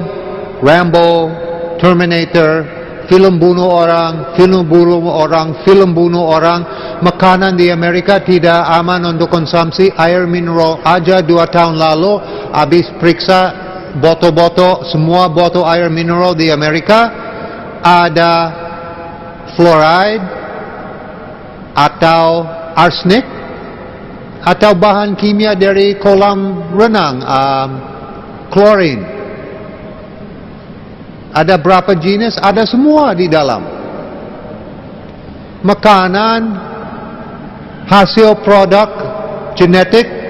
Rambo, Terminator, film bunuh orang, film bunuh orang. Makanan di Amerika tidak aman untuk konsumsi. Air mineral aja 2 tahun lalu habis periksa botol-botol, semua botol air mineral di Amerika ada fluoride atau arsenic atau bahan kimia dari kolam renang, klorin. Ada berapa jenis? Ada semua di dalam. Makanan, hasil produk genetik,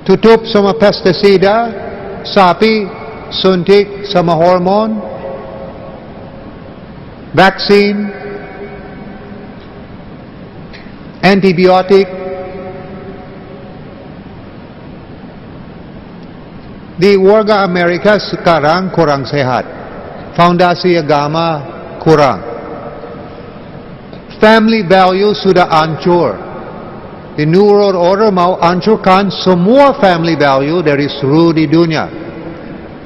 tutup sama pestisida, sapi suntik sama hormon, vaksin, antibiotik. Di warga Amerika sekarang kurang sehat. Fondasi agama kurang. Family value sudah hancur. The New World Order mau hancurkan semua family value dari seluruh di dunia.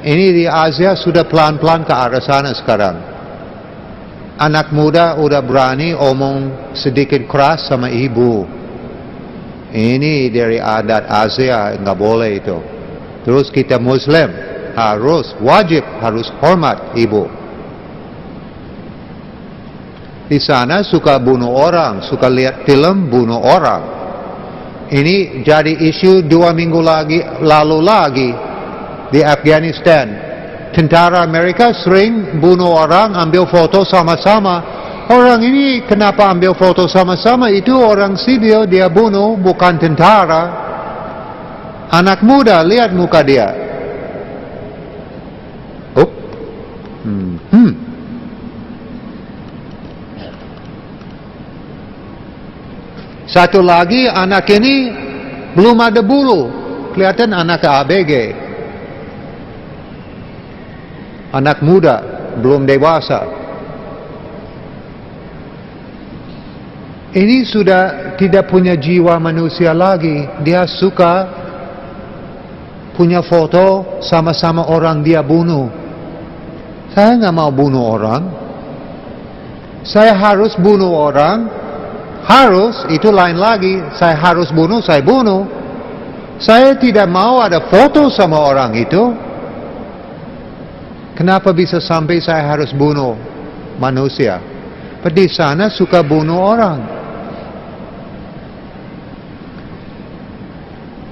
Ini di Asia sudah pelan-pelan ke arah sana sekarang. Anak muda udah berani omong sedikit keras sama ibu. Ini dari adat Asia, nggak boleh itu. Terus kita Muslim wajib harus hormat ibu. Di sana suka bunuh orang, suka lihat film bunuh orang. Ini jadi isu 2 minggu lalu lagi di Afghanistan. Tentara Amerika sering bunuh orang, ambil foto sama-sama. Orang ini kenapa ambil foto sama-sama? Itu orang sipil dia bunuh, bukan tentara. Anak muda, lihat muka dia. Satu lagi, anak ini belum ada bulu. Kelihatan anak ABG. Anak muda, belum dewasa. Ini sudah tidak punya jiwa manusia lagi. Dia suka punya foto sama-sama orang dia bunuh. Saya nggak mau bunuh orang. Saya harus bunuh orang. Harus, itu lain lagi. Saya harus bunuh, saya bunuh. Saya tidak mau ada foto sama orang itu. Kenapa bisa sampai saya harus bunuh manusia? Di sana suka bunuh orang.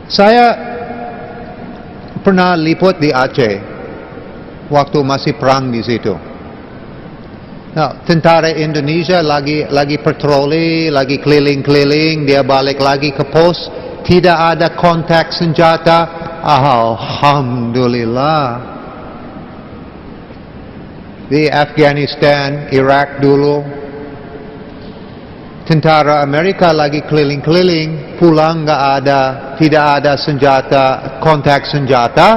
Saya pernah liput di Aceh waktu masih perang di situ. Nah, tentara Indonesia lagi patroli, lagi keliling-keliling, dia balik lagi ke pos, tidak ada kontak senjata. Alhamdulillah. Di Afghanistan, Iraq dulu, tentara Amerika lagi keliling-keliling, pulang tidak ada senjata, kontak senjata,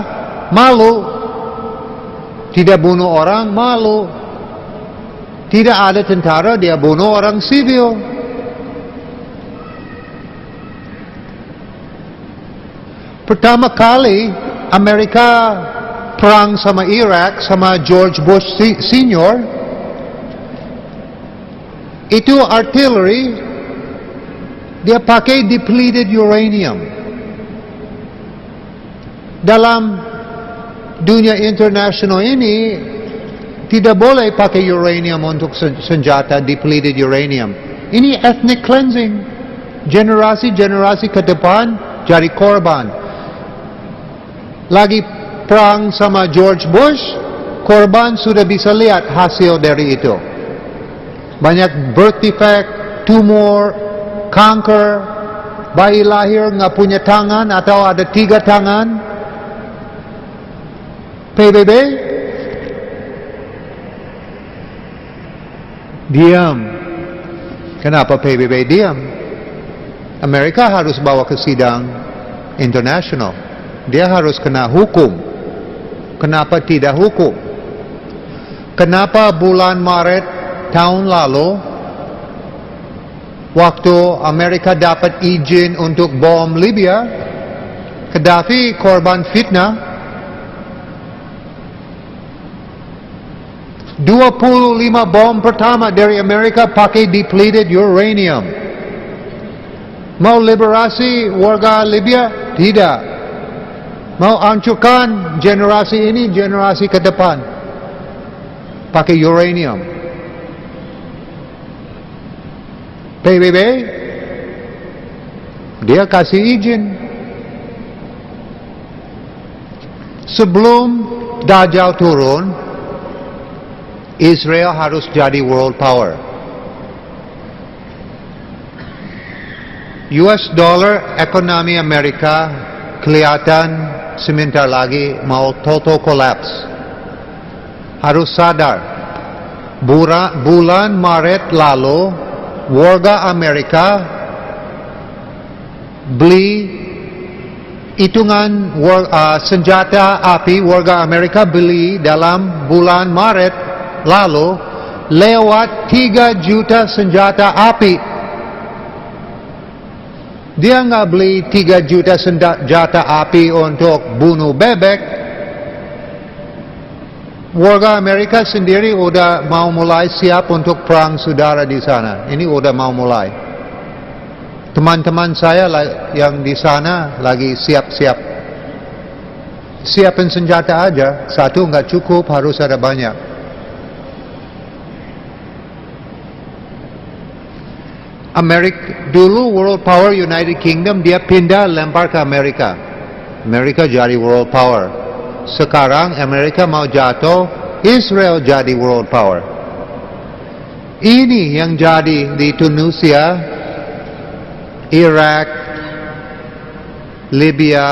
malu. Tidak bunuh orang, malu. Tidak ada tentara, dia bunuh orang sipil. Pertama kali Amerika perang sama Irak, sama George Bush Senior, itu artillery, dia pakai depleted uranium. Dalam dunia internasional ini, tidak boleh pakai uranium untuk senjata depleted uranium. Ini ethnic cleansing. Generasi-generasi ke depan jadi korban. Lagi perang sama George Bush, korban sudah bisa lihat hasil dari itu. Banyak birth defect, tumor, kanker, bayi lahir nggak punya tangan atau ada 3 tangan. PBB, diam. Kenapa PBB diam? Amerika harus bawa ke sidang internasional. Dia harus kena hukum. Kenapa tidak hukum? Kenapa bulan Maret tahun lalu, waktu Amerika dapat izin untuk bom Libya, Gaddafi korban fitnah, 25 bom pertama dari Amerika pakai depleted uranium. Mau liberasi warga Libya? Tidak. Mau hancurkan generasi ini, generasi ke depan, pakai uranium. PBB dia kasih izin. Sebelum Dajjal turun, Israel harus jadi world power. US dollar ekonomi Amerika kelihatan sebentar lagi mau total collapse. Harus sadar, bulan Maret lalu, warga Amerika beli hitungan senjata api, warga Amerika beli dalam bulan Maret lalu lewat 3 juta senjata api. Dia nggak beli 3 juta senjata api untuk bunuh bebek. Warga Amerika sendiri udah mau mulai siap untuk perang saudara di sana. Ini udah mau mulai. Teman-teman saya yang di sana lagi siap-siap. Siapin senjata aja, satu nggak cukup, harus ada banyak. Amerika dulu world power United Kingdom, dia pindah lempar ke Amerika. Amerika jadi world power. Sekarang Amerika mau jatuh, Israel jadi world power. Ini yang jadi di Tunisia, Iraq, Libya,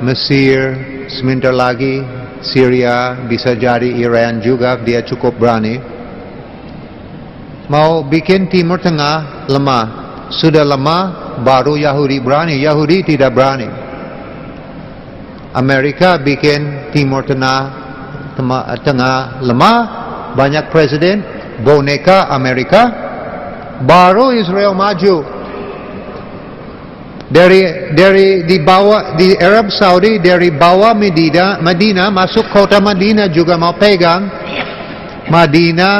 Mesir, sebentar lagi Syria, bisa jadi Iran juga, dia cukup berani. Mau bikin Timur Tengah lemah. Sudah lemah, baru Yahudi berani. Yahudi tidak berani. Amerika bikin Timur Tengah lemah, banyak presiden, boneka Amerika, baru Israel maju. Di bawah, di Arab Saudi, dari bawah Madinah, masuk kota Madinah juga mau pegang. Madinah,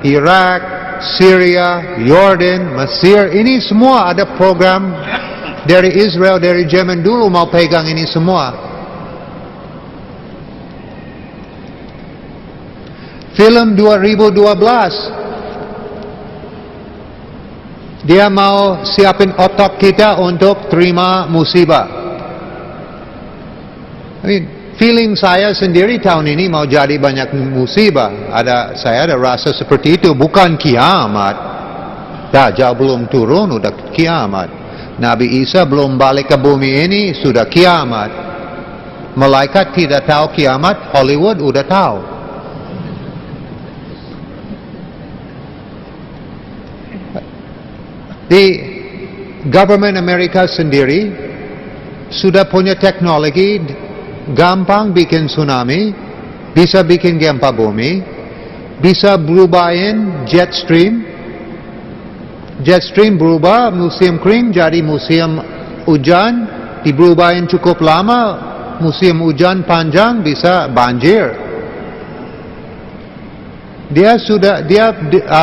Iraq, Syria, Jordan, Mesir, ini semua ada program dari Israel, dari zaman dulu mau pegang ini semua. Film 2012, dia mau siapin otak kita untuk terima musibah. Feeling saya sendiri tahun ini mau jadi banyak musibah. Saya ada rasa seperti itu. Bukan kiamat. Dajjal belum turun, udah kiamat. Nabi Isa belum balik ke bumi ini, sudah kiamat. Malaikat tidak tahu kiamat, Hollywood udah tahu. Di government Amerika sendiri sudah punya teknologi, gampang bikin tsunami, bisa bikin gempa bumi, bisa berubahin jet stream berubah musim kering jadi musim hujan, diberubahin cukup lama, musim hujan panjang bisa banjir. Dia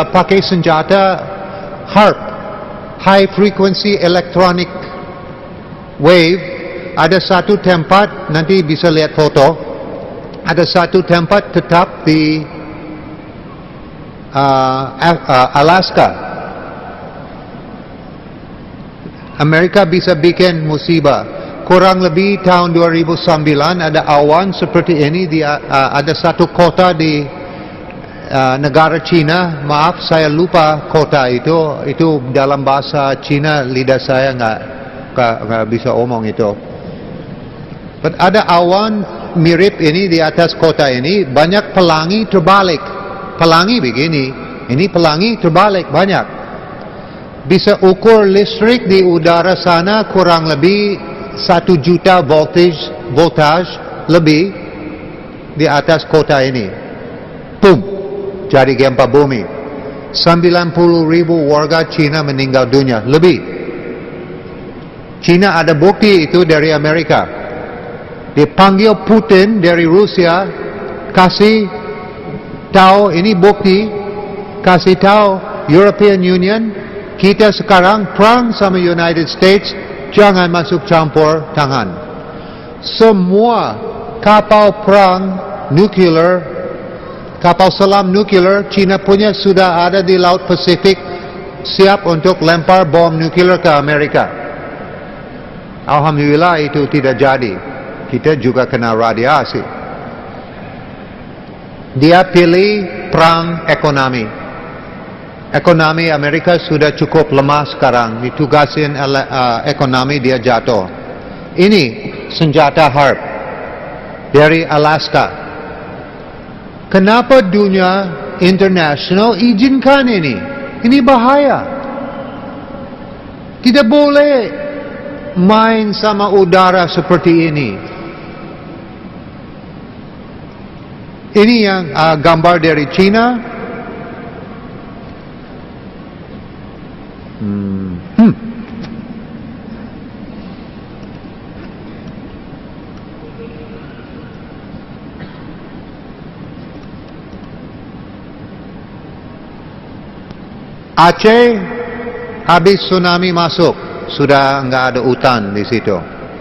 pakai senjata HAARP, high frequency electronic wave. Ada satu tempat, nanti bisa lihat foto, ada satu tempat tetap di Alaska. Amerika bisa bikin musibah. Kurang lebih tahun 2009 ada awan seperti ini, ada satu kota di negara Cina, maaf saya lupa kota itu dalam bahasa Cina, lidah saya nggak bisa omong itu. But ada awan mirip ini di atas kota ini, banyak pelangi terbalik. Pelangi begini, ini pelangi terbalik banyak. bisa ukur listrik di udara sana kurang lebih 1 juta voltage lebih di atas kota ini. Boom, jadi gempa bumi. 90,000 warga Cina meninggal dunia lebih. Cina ada bukti itu dari Amerika. Dipanggil Putin dari Rusia, kasih tahu ini bukti, kasih tahu European Union, kita sekarang perang sama United States, jangan masuk campur tangan. Semua kapal perang nuklear, kapal selam nuklear Cina punya sudah ada di Laut Pasifik, siap untuk lempar bom nuklear ke Amerika. Alhamdulillah itu tidak jadi. Kita juga kena radiasi. Dia pilih perang ekonomi. Ekonomi Amerika sudah cukup lemah sekarang. Ditugasin ekonomi dia jatuh. Ini senjata harp dari Alaska. Kenapa dunia internasional izinkan ini? Ini bahaya. Tidak boleh main sama udara seperti ini. Ini yang gambar dari China. Aceh habis tsunami masuk, sudah enggak ada hutan di situ.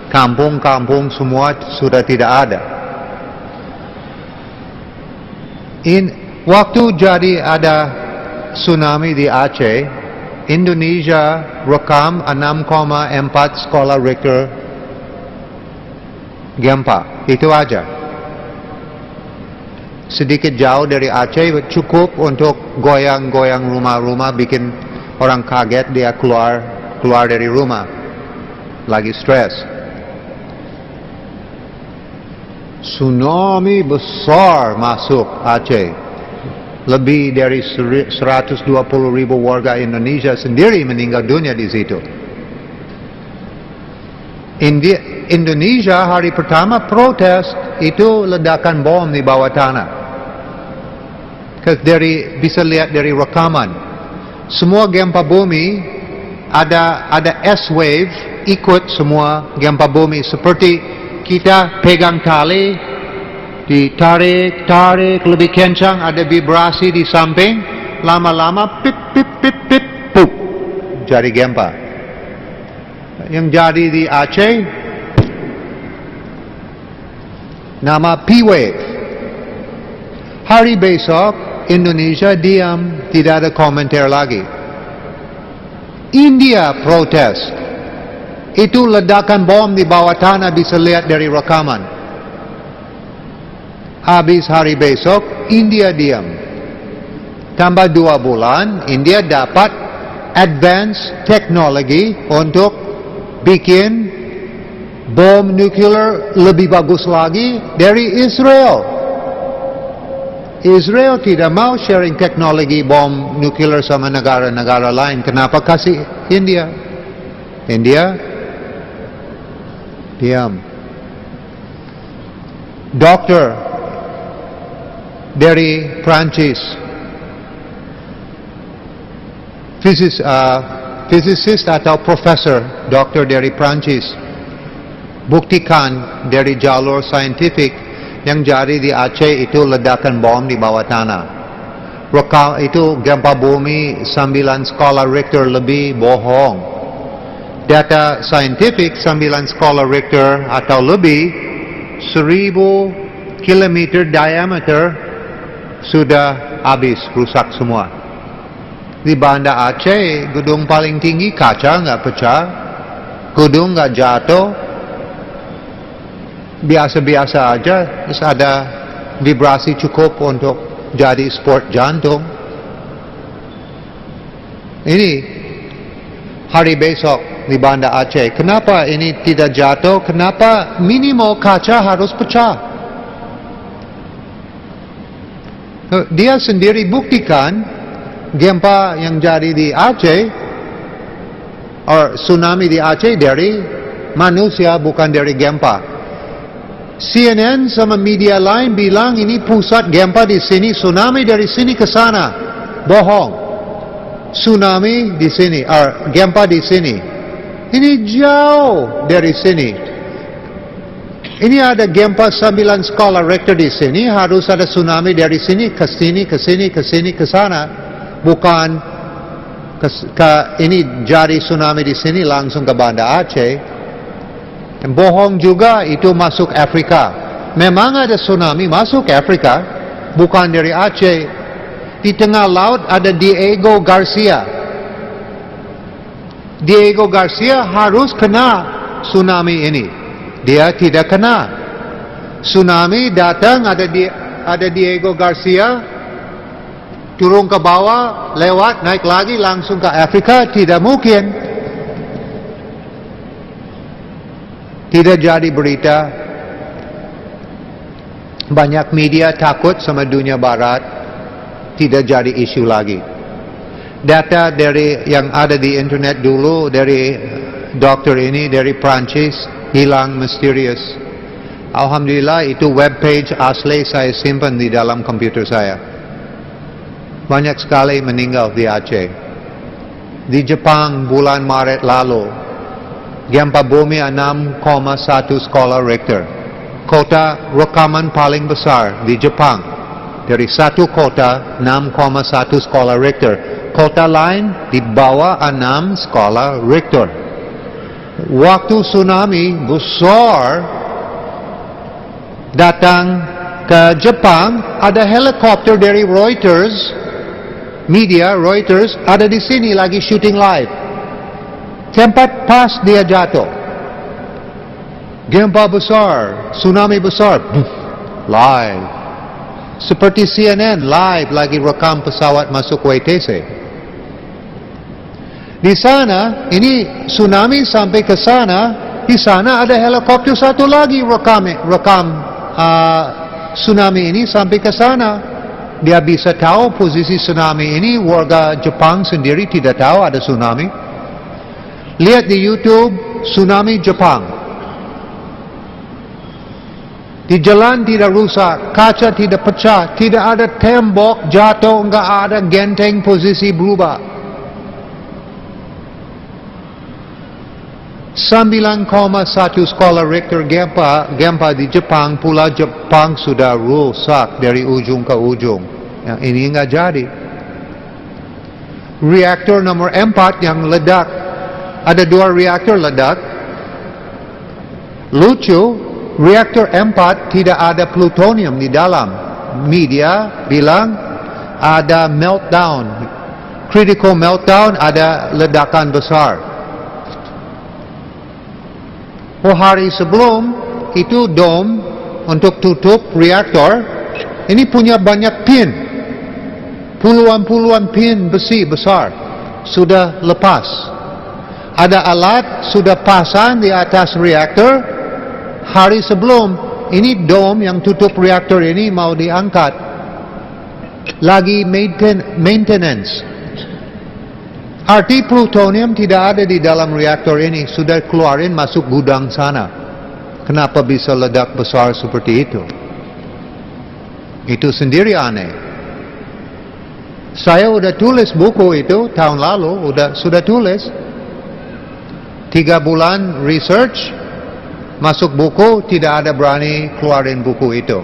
Kampung-kampung semua sudah tidak ada. Waktu jadi ada tsunami di Aceh, Indonesia rekam 6,4 skala Richter gempa. Itu aja. Sedikit jauh dari Aceh cukup untuk goyang-goyang rumah-rumah, bikin orang kaget, dia keluar dari rumah. Lagi stres. Tsunami besar masuk Aceh. Lebih dari 120,000 warga Indonesia sendiri meninggal dunia di situ. Indonesia hari pertama protes itu ledakan bom di bawah tanah. Bisa lihat dari rekaman. Semua gempa bumi ada S-wave ikut semua gempa bumi, seperti kita pegang tali, ditarik lebih kencang, ada vibrasi di samping, lama-lama pip pip pip pip pup, jadi gempa. Yang jadi di Aceh nama P-wave. Hari besok Indonesia diam, tidak ada komentar lagi. India protes. Itu ledakan bom di bawah tanah, bisa lihat dari rekaman. Habis hari besok, India diam. Tambah 2 bulan, India dapat advance teknologi untuk bikin bom nuklear lebih bagus lagi dari Israel. Israel tidak mau sharing teknologi bom nuklear sama negara-negara lain. Kenapa kasih India? India diam. Dokter dari Prancis, physicist atau profesor, dokter dari Prancis, buktikan dari jalur saintifik yang jadi di Aceh itu ledakan bom di bawah tanah. Itu gempa bumi 9 skala Richter lebih, bohong. Data saintifik 9 skala Richter atau lebih, 1,000 kilometer diameter sudah habis, rusak semua. Di Banda Aceh, gedung paling tinggi kaca nggak pecah, gedung nggak jatuh, biasa-biasa aja, terus ada vibrasi cukup untuk jadi sport jantung. Ini hari besok di Banda Aceh. Kenapa ini tidak jatuh? Kenapa minimal kaca harus pecah? Dia sendiri buktikan gempa yang jadi di Aceh or tsunami di Aceh dari manusia, bukan dari gempa. CNN sama media lain bilang ini pusat gempa di sini, tsunami dari sini ke sana. Bohong. Tsunami di sini, gempa di sini. Ini jauh dari sini. Ini ada gempa 9 skala Richter di sini, harus ada tsunami dari sini ke sini, ke sini, ke sini, ke sana. Bukan ini jadi tsunami di sini langsung ke Banda Aceh. Bohong juga, itu masuk Afrika. Memang ada tsunami masuk Afrika, bukan dari Aceh. Di tengah laut ada Diego Garcia. Diego Garcia harus kena tsunami ini. Dia tidak kena. Tsunami datang, ada Diego Garcia, turun ke bawah, lewat, naik lagi, langsung ke Afrika. Tidak mungkin. Tidak jadi berita. Banyak media takut sama dunia barat. Tidak jadi isu lagi. Data dari yang ada di internet dulu, dari dokter ini, dari Prancis, hilang misterius. Alhamdulillah itu webpage asli saya simpan di dalam komputer saya. Banyak sekali meninggal di Aceh. Di Jepang bulan Maret lalu, gempa bumi 6,1 skala Richter. Kota rekaman paling besar di Jepang. Dari satu kota 6,1 skala Richter. Kota lain di bawah 6 skala Richter. Waktu tsunami besar datang ke Jepang, ada helikopter dari Reuters, media Reuters, ada di sini lagi shooting live. Tempat pas dia jatuh. Gempa besar, tsunami besar, live. Seperti CNN, live lagi rekam pesawat masuk WTC. Di sana, ini tsunami sampai ke sana, di sana ada helikopter satu lagi rekam tsunami ini sampai ke sana. Dia bisa tahu posisi tsunami ini, warga Jepang sendiri tidak tahu ada tsunami. Lihat di YouTube, tsunami Jepang. Di jalan tidak rusak, kaca tidak pecah, tidak ada tembok jatuh, enggak ada genteng posisi berubah. 9,1 skala Richter gempa di Jepang, pulau Jepang sudah rusak dari ujung ke ujung. Yang ini enggak jadi. Reaktor nomor 4 yang ledak, ada 2 reaktor ledak. Lucu, reaktor 4 tidak ada plutonium di dalam. Media bilang ada meltdown, critical meltdown, ada ledakan besar. Hari sebelum itu dom untuk tutup reaktor ini punya banyak pin, puluhan pin besi besar sudah lepas. Ada alat sudah pasang di atas reaktor. Hari sebelum ini dom yang tutup reaktor ini mau diangkat, lagi maintenance. Arti plutonium tidak ada di dalam reaktor ini, sudah keluarin masuk gudang sana. Kenapa bisa ledak besar seperti itu? Itu sendiri aneh. Saya udah tulis buku itu tahun lalu, sudah tulis. 3 bulan research, masuk buku, tidak ada berani keluarin buku itu.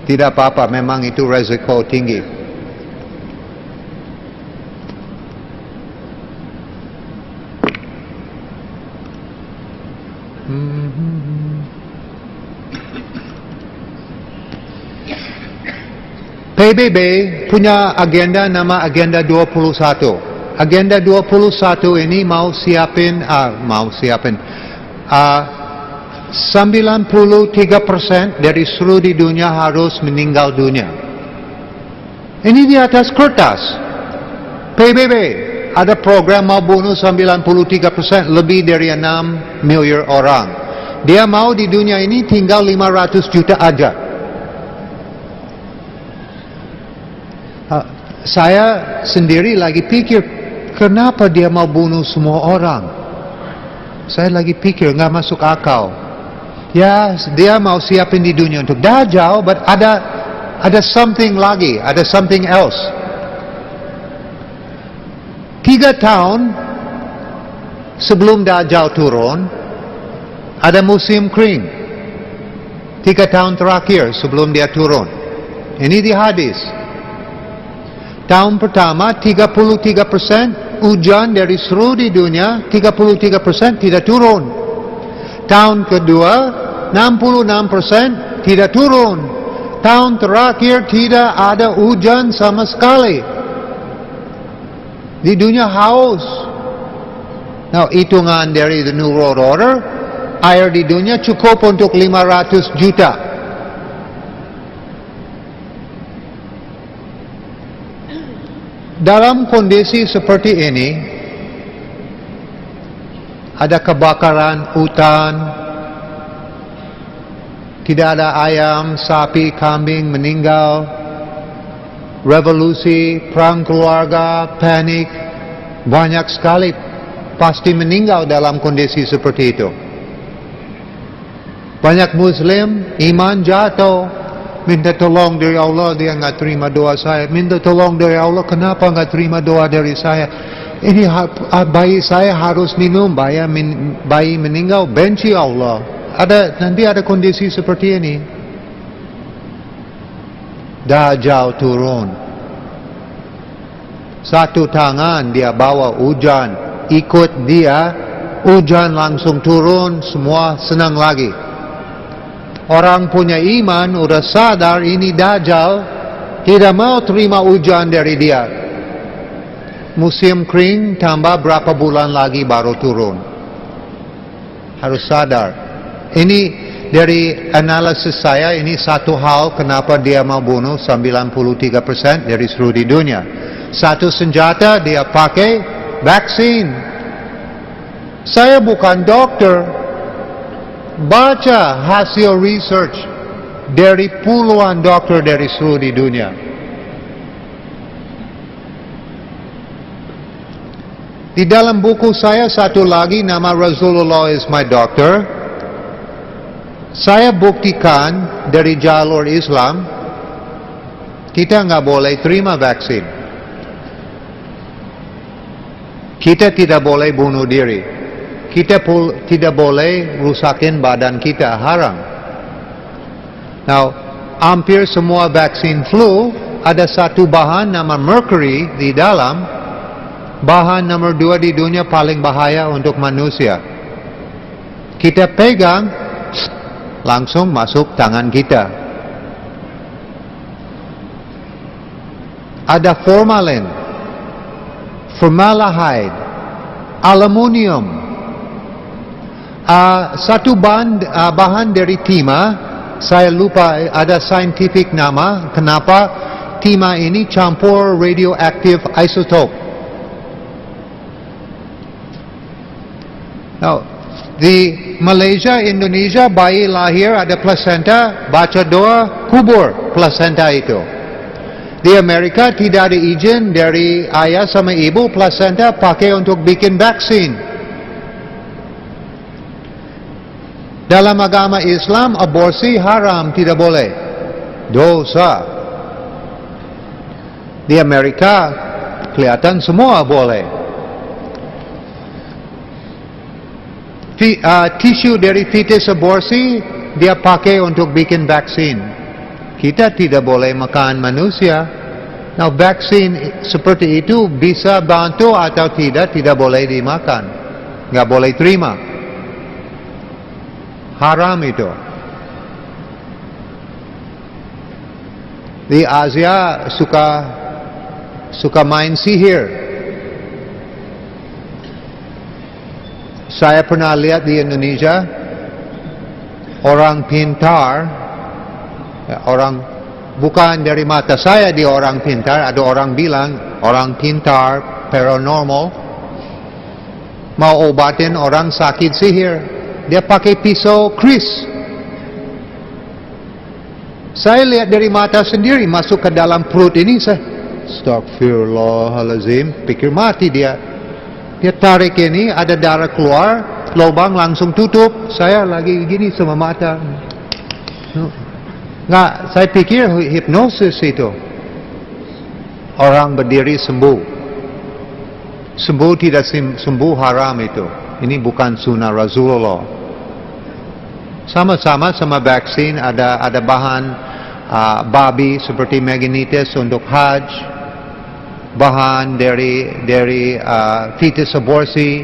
Tidak apa-apa, memang itu resiko tinggi. PBB punya agenda nama Agenda 21. Agenda 21 ini mau siapin 93% dari seluruh di dunia harus meninggal dunia. Ini di atas kertas. PBB ada program mau bunuh 93%, lebih dari 6 miliar orang. Dia mau di dunia ini tinggal 500 juta aja. Saya sendiri lagi pikir kenapa dia mau bunuh semua orang? Saya lagi pikir, nggak masuk akal. Ya, dia mau siapin di dunia untuk Dajjal, but ada something lagi, ada something else. 3 tahun sebelum Dajjal turun, ada musim kering. 3 tahun terakhir sebelum dia turun. Ini di hadis. Tahun pertama 33% hujan dari seluruh dunia, 33% tidak turun. Tahun kedua 66% tidak turun. Tahun terakhir tidak ada hujan sama sekali. Di dunia haus. Now, hitungan dari the New World Order, air di dunia cukup untuk 500 juta. Dalam kondisi seperti ini, ada kebakaran hutan, tidak ada ayam, sapi, kambing meninggal, revolusi, perang keluarga, panik, banyak sekali pasti meninggal dalam kondisi seperti itu. Banyak Muslim, iman jatuh, minta tolong dari Allah, dia nggak terima doa saya. Minta tolong dari Allah, kenapa nggak terima doa dari saya? Ini bayi saya harus minum, bayi meninggal, benci Allah. Nanti ada kondisi seperti ini. Dajjal turun. Satu tangan dia bawa hujan, ikut dia, hujan langsung turun, semua senang lagi. Orang punya iman udah sadar ini Dajjal, tidak mau terima hujan dari dia. Musim kering tambah berapa bulan lagi baru turun. Harus sadar. Ini dari analisis saya, ini satu hal kenapa dia mau bunuh 93% dari seluruh dunia. Satu senjata dia pakai vaksin. Saya bukan dokter. Baca hasil research dari puluhan dokter dari seluruh dunia. Di dalam buku saya satu lagi, nama Rasulullah is my doctor. Saya buktikan dari jalur Islam, kita nggak boleh terima vaksin. Kita tidak boleh bunuh diri. Kita tidak boleh rusakin badan kita, haram. Now, hampir semua vaksin flu ada satu bahan nama mercury di dalam. Bahan nomor 2 di dunia paling bahaya untuk manusia. Kita pegang, langsung masuk tangan kita. Ada formalin, formaldehyde, aluminium. Satu bahan dari timah, saya lupa ada scientific nama, kenapa timah ini campur radioactive isotope. Now, di Malaysia, Indonesia, bayi lahir ada placenta, baca doa, kubur placenta itu. Di Amerika tidak ada izin dari ayah sama ibu, placenta pakai untuk bikin vaksin. Dalam agama Islam, aborsi haram, tidak boleh. Dosa. Di Amerika, kelihatan semua boleh. Tisu dari fetus aborsi, dia pakai untuk bikin vaksin. Kita tidak boleh makan manusia. Nah, vaksin seperti itu bisa bantu atau tidak boleh dimakan. Nggak boleh terima. Haram itu. Di Asia suka main sihir. Saya pernah lihat di Indonesia, orang pintar, orang bukan dari mata saya dia orang pintar, ada orang bilang orang pintar, paranormal, mau obatin orang sakit sihir. Dia pakai pisau kris. Saya lihat dari mata sendiri masuk ke dalam perut ini, Astaghfirullahalazim. Pikir mati dia. Dia tarik ini, ada darah keluar, lubang langsung tutup. Saya lagi gini sama mata. Nggak, saya pikir hipnosis itu. Orang berdiri sembuh. Sembuh tidak sembuh haram itu. Ini bukan sunnah Rasulullah. Sama-sama sama vaksin ada bahan babi seperti meningitis untuk haji, bahan dari fetus aborsi,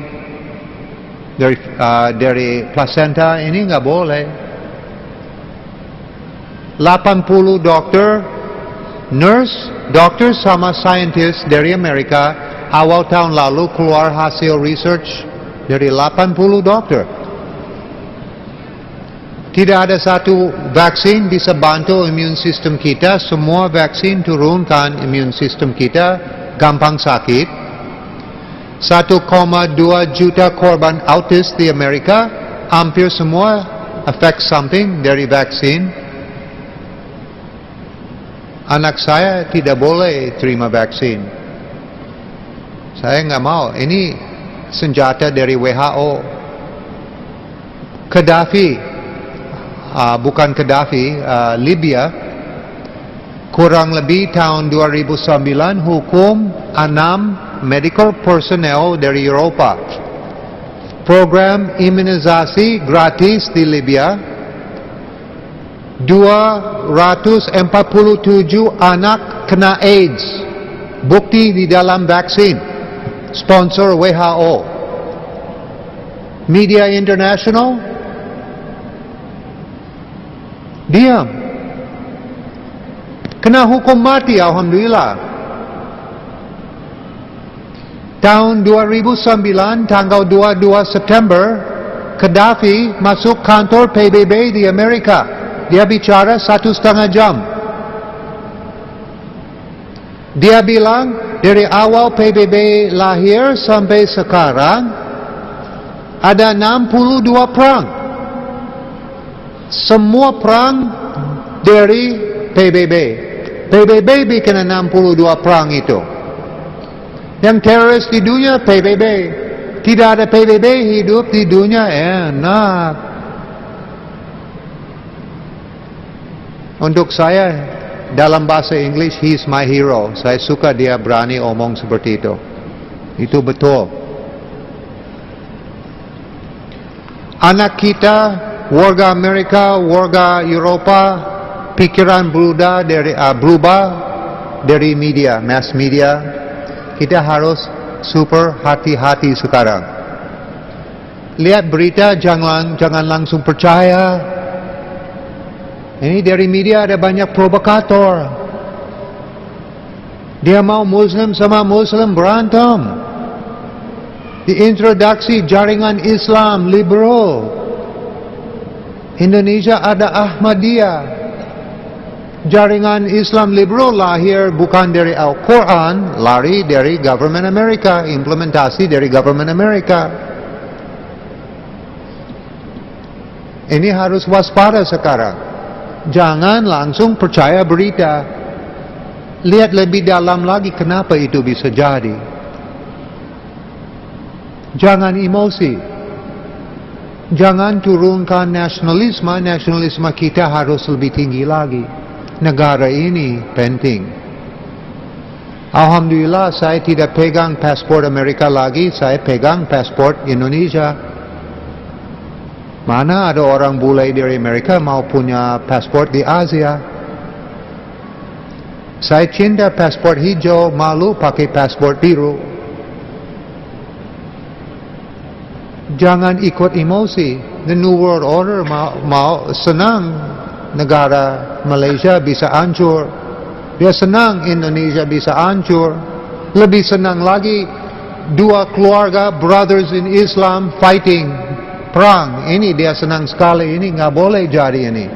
dari placenta, ini nggak boleh. 80 dokter, nurse, dokter sama scientist dari Amerika awal tahun lalu keluar hasil research dari 80 dokter. Tidak ada satu vaksin bisa bantu imun sistem kita. Semua vaksin turunkan imun sistem kita, gampang sakit. 1,2 juta korban autis di Amerika, hampir semua efek samping dari vaksin. Anak saya tidak boleh terima vaksin. Saya nggak mau. Ini senjata dari WHO. Gaddafi, bukan Gaddafi, Libya, kurang lebih tahun 2009 hukum 6 medical personnel dari Eropa. Program imunisasi gratis di Libya. 247 anak kena AIDS. Bukti di dalam vaksin. Sponsor WHO. Media internasional diam. Kena hukum mati, alhamdulillah. Tahun 2009, tanggal 22 September, Gaddafi masuk kantor PBB di Amerika. Dia bicara 1,5 jam. Dia bilang, dari awal PBB lahir sampai sekarang, ada 62 perang. Semua perang dari PBB. PBB bikin 62 perang itu. Yang teroris di dunia PBB. Tidak ada PBB hidup di dunia enak. Untuk saya, dalam bahasa Inggris, he's my hero. Saya suka dia berani omong seperti itu. Itu betul. Anak kita, warga Amerika, warga Eropa, pikiran berubah dari media, mass media. Kita harus super hati-hati sekarang. Lihat berita, jangan langsung percaya. Ini dari media ada banyak provokator. Dia mau Muslim sama Muslim berantem. Diintroduksi jaringan Islam liberal. Indonesia ada Ahmadiyah. Jaringan Islam liberal lahir bukan dari Al-Quran, lari dari government Amerika, implementasi dari government Amerika. Ini harus waspada sekarang. Jangan langsung percaya berita. Lihat lebih dalam lagi kenapa itu bisa jadi. Jangan emosi. Jangan turunkan nasionalisme. Nasionalisme kita harus lebih tinggi lagi. Negara ini penting. Alhamdulillah saya tidak pegang paspor Amerika lagi. Saya pegang paspor Indonesia. Mana ada orang bule dari Amerika mau punya paspor di Asia. Saya cinta paspor hijau, malu pakai paspor biru. Jangan ikut emosi. The New World Order mau senang negara Malaysia bisa hancur. Dia senang Indonesia bisa hancur. Lebih senang lagi dua keluarga brothers in Islam fighting. Perang, ini dia senang sekali, ini nggak boleh jadi ini.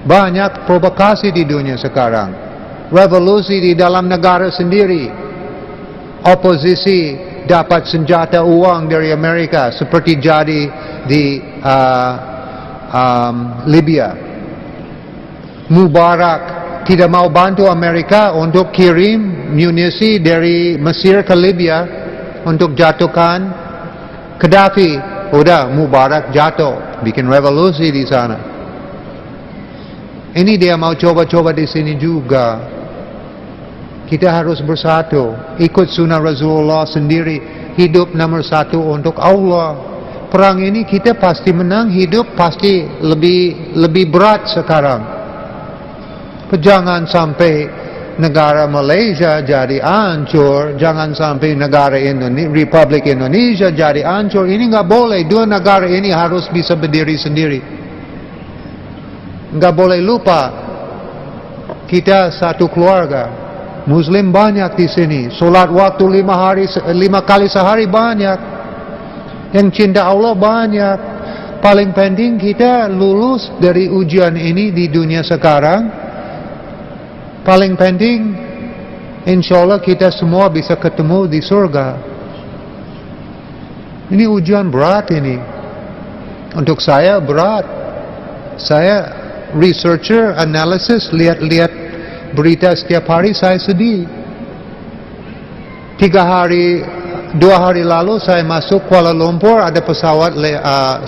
Banyak provokasi di dunia sekarang. Revolusi di dalam negara sendiri. Oposisi dapat senjata uang dari Amerika seperti jadi di Libya. Mubarak tidak mau bantu Amerika untuk kirim munisi dari Mesir ke Libya untuk jatuhkan Gaddafi. Udah Mubarak jatuh, bikin revolusi di sana. Ini dia mau coba-coba di sini juga. Kita harus bersatu, ikut sunnah Rasulullah sendiri, hidup nomor satu untuk Allah. Perang ini kita pasti menang, hidup pasti lebih berat sekarang. Jangan sampai negara Malaysia jadi hancur, jangan sampai negara Republik Indonesia jadi hancur. Ini nggak boleh. Dua negara ini harus bisa berdiri sendiri. Nggak boleh lupa kita satu keluarga. Muslim banyak di sini. Solat waktu 5 kali sehari banyak. Yang cinta Allah banyak. Paling penting kita lulus dari ujian ini di dunia sekarang. Paling penting, insya Allah kita semua bisa ketemu di surga. Ini ujian berat ini. Untuk saya berat. Saya researcher, analysis, lihat-lihat berita setiap hari, saya sedih. 2 hari lalu saya masuk Kuala Lumpur, ada pesawat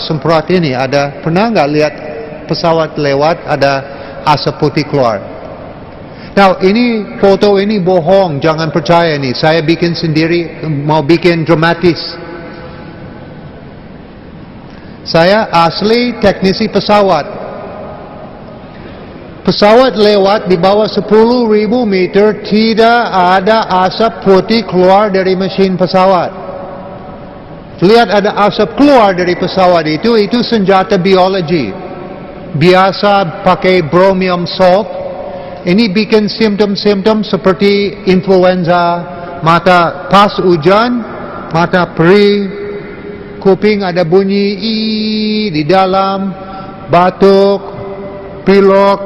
semprot ini. Pernah nggak lihat pesawat lewat, ada asap putih keluar? Now, ini foto ini bohong, jangan percaya ini. Saya bikin sendiri, mau bikin dramatis. Saya asli teknisi pesawat. Pesawat lewat di bawah 10.000 meter, tidak ada asap putih keluar dari mesin pesawat. Lihat ada asap keluar dari pesawat itu senjata biologi. Biasa pakai bromium salt. Ini bikin simptom-simptom seperti influenza, mata pas hujan, mata perih, kuping ada bunyi di dalam, batuk, pilek,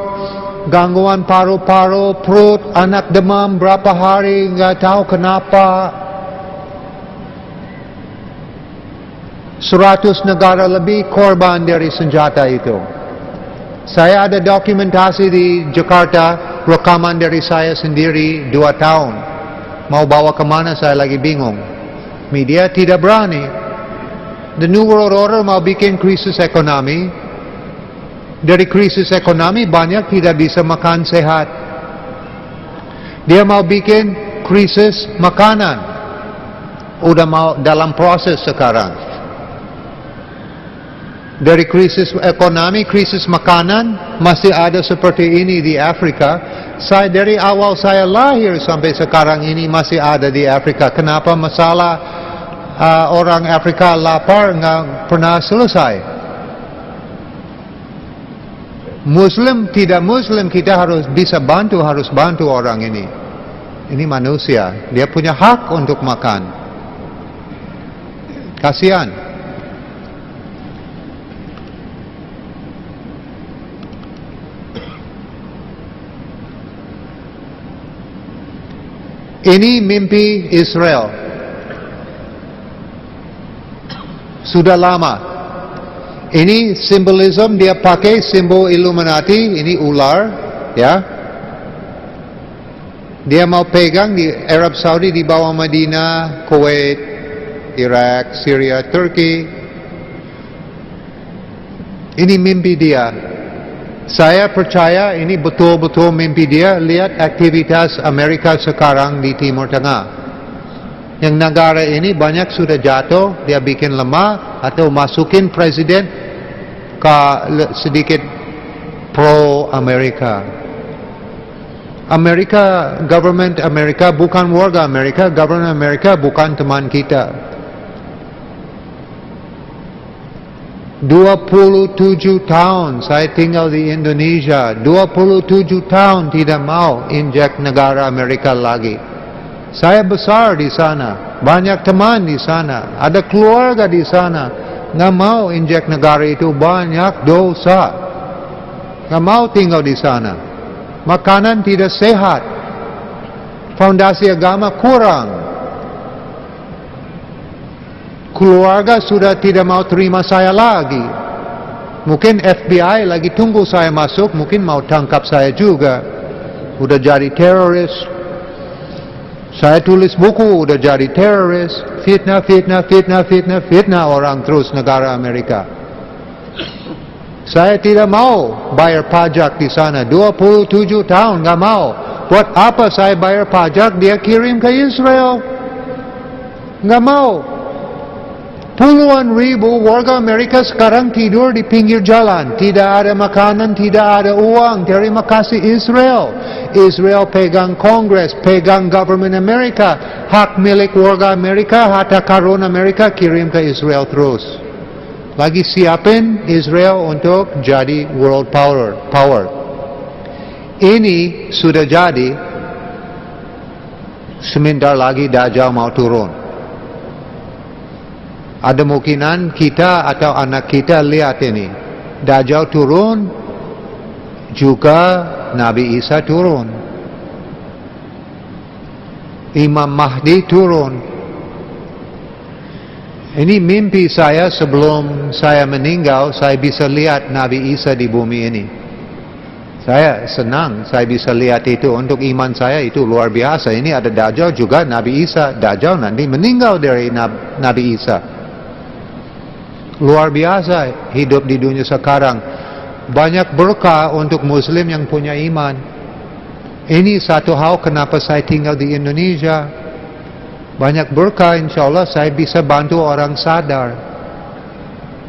gangguan paru-paru, perut, anak demam berapa hari, nggak tahu kenapa. 100 negara lebih korban dari senjata itu. Saya ada dokumentasi di Jakarta, rekaman dari saya sendiri 2 tahun. Mau bawa kemana saya lagi bingung. Media tidak berani. The New World Order mau bikin krisis ekonomi. Dari krisis ekonomi banyak tidak bisa makan sehat. Dia mau bikin krisis makanan. Udah mau dalam proses sekarang. Dari krisis ekonomi, krisis makanan, masih ada seperti ini di Afrika. Dari awal saya lahir sampai sekarang ini masih ada di Afrika. Kenapa masalah orang Afrika lapar nggak pernah selesai? Muslim, tidak Muslim, kita harus bisa bantu, harus bantu orang ini. Ini manusia, dia punya hak untuk makan. Kasihan. Ini mimpi Israel. Sudah lama. Ini simbolisme, dia pakai simbol Illuminati, ini ular, ya. Dia mau pegang di Arab Saudi, di bawah Madinah, Kuwait, Iraq, Syria, Turki. Ini mimpi dia. Saya percaya ini betul-betul mimpi dia. Lihat aktivitas Amerika sekarang di Timur Tengah. Yang negara ini banyak sudah jatuh, dia bikin lemah atau masukin presiden ke sedikit pro-Amerika. Government Amerika bukan warga Amerika, government Amerika bukan teman kita. 27 tahun saya tinggal di Indonesia, 27 tahun tidak mau injek negara Amerika lagi. Saya besar di sana, banyak teman di sana, ada keluarga di sana. Nggak mau injek negara itu, banyak dosa. Nggak mau tinggal di sana. Makanan tidak sehat, fondasi agama kurang. Keluarga sudah tidak mau terima saya lagi. Mungkin FBI lagi tunggu saya masuk, mungkin mau tangkap saya juga. udah jadi teroris. Saya tulis buku, udah jadi teroris. Fitnah orang terus negara Amerika. Saya tidak mau bayar pajak di sana. 27 tahun, nggak mau. Buat apa saya bayar pajak? Dia kirim ke Israel. Nggak mau. Puluhan ribu warga Amerika sekarang tidur di pinggir jalan. Tidak ada makanan, tidak ada uang. Terima kasih Israel. Israel pegang Kongres, pegang government Amerika. Hak milik warga Amerika, harta karun Amerika kirim ke Israel terus. Lagi siapin Israel untuk jadi world power. Ini sudah jadi. Sebentar lagi Dajjal mau turun. Ada mungkinan kita atau anak kita lihat ini. Dajjal turun, juga Nabi Isa turun. Imam Mahdi turun. Ini mimpi saya sebelum saya meninggal, saya bisa lihat Nabi Isa di bumi ini. Saya senang saya bisa lihat itu. Untuk iman saya itu luar biasa. Ini ada Dajjal juga Nabi Isa. Dajjal nanti meninggal dari Nabi Isa. Luar biasa hidup di dunia sekarang. Banyak berkah untuk Muslim yang punya iman. Ini satu hal kenapa saya tinggal di Indonesia. Banyak berkah, insya Allah saya bisa bantu orang sadar.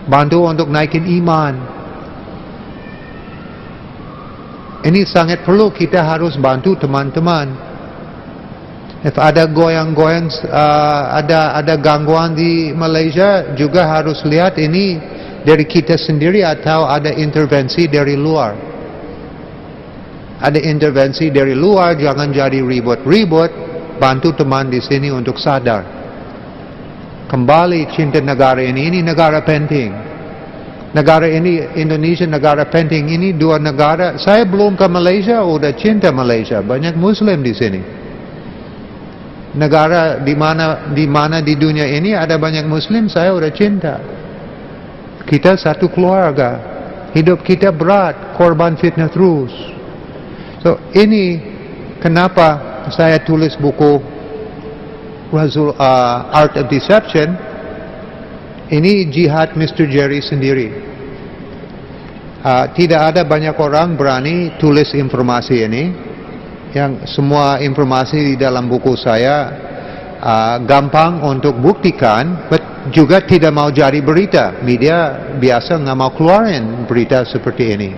Bantu untuk naikin iman. Ini sangat perlu, kita harus bantu teman-teman. If ada goyang-goyang, ada gangguan di Malaysia, juga harus lihat ini dari kita sendiri atau ada intervensi dari luar. Ada intervensi dari luar, jangan jadi ribut-ribut, bantu teman di sini untuk sadar. Kembali cinta negara ini negara penting. Negara ini, Indonesia negara penting, ini dua negara. Saya belum ke Malaysia, udah cinta Malaysia, banyak Muslim di sini. Negara di mana di dunia ini ada banyak Muslim, saya udah cinta. Kita satu keluarga, hidup kita berat, korban fitnah terus. So ini kenapa saya tulis buku Art of Deception. Ini jihad Mr. Jerry sendiri. Tidak ada banyak orang berani tulis informasi ini. Yang semua informasi di dalam buku saya gampang untuk buktikan, but juga tidak mau jadi berita. Media biasa nggak mau keluarin berita seperti ini.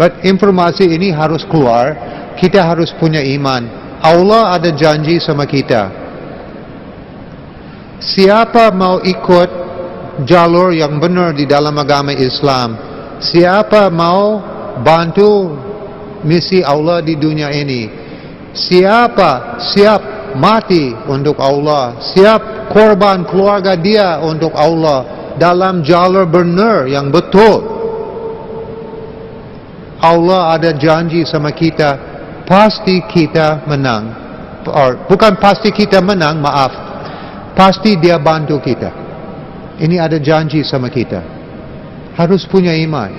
But informasi ini harus keluar. Kita harus punya iman. Allah ada janji sama kita. Siapa mau ikut jalur yang benar di dalam agama Islam, siapa mau bantu misi Allah di dunia ini, siapa siap mati untuk Allah, siap korban keluarga dia untuk Allah dalam jalur benar yang betul, Allah ada janji sama kita, pasti kita menang. Bukan pasti kita menang, maaf, pasti dia bantu kita. Ini ada janji sama kita. Harus punya iman.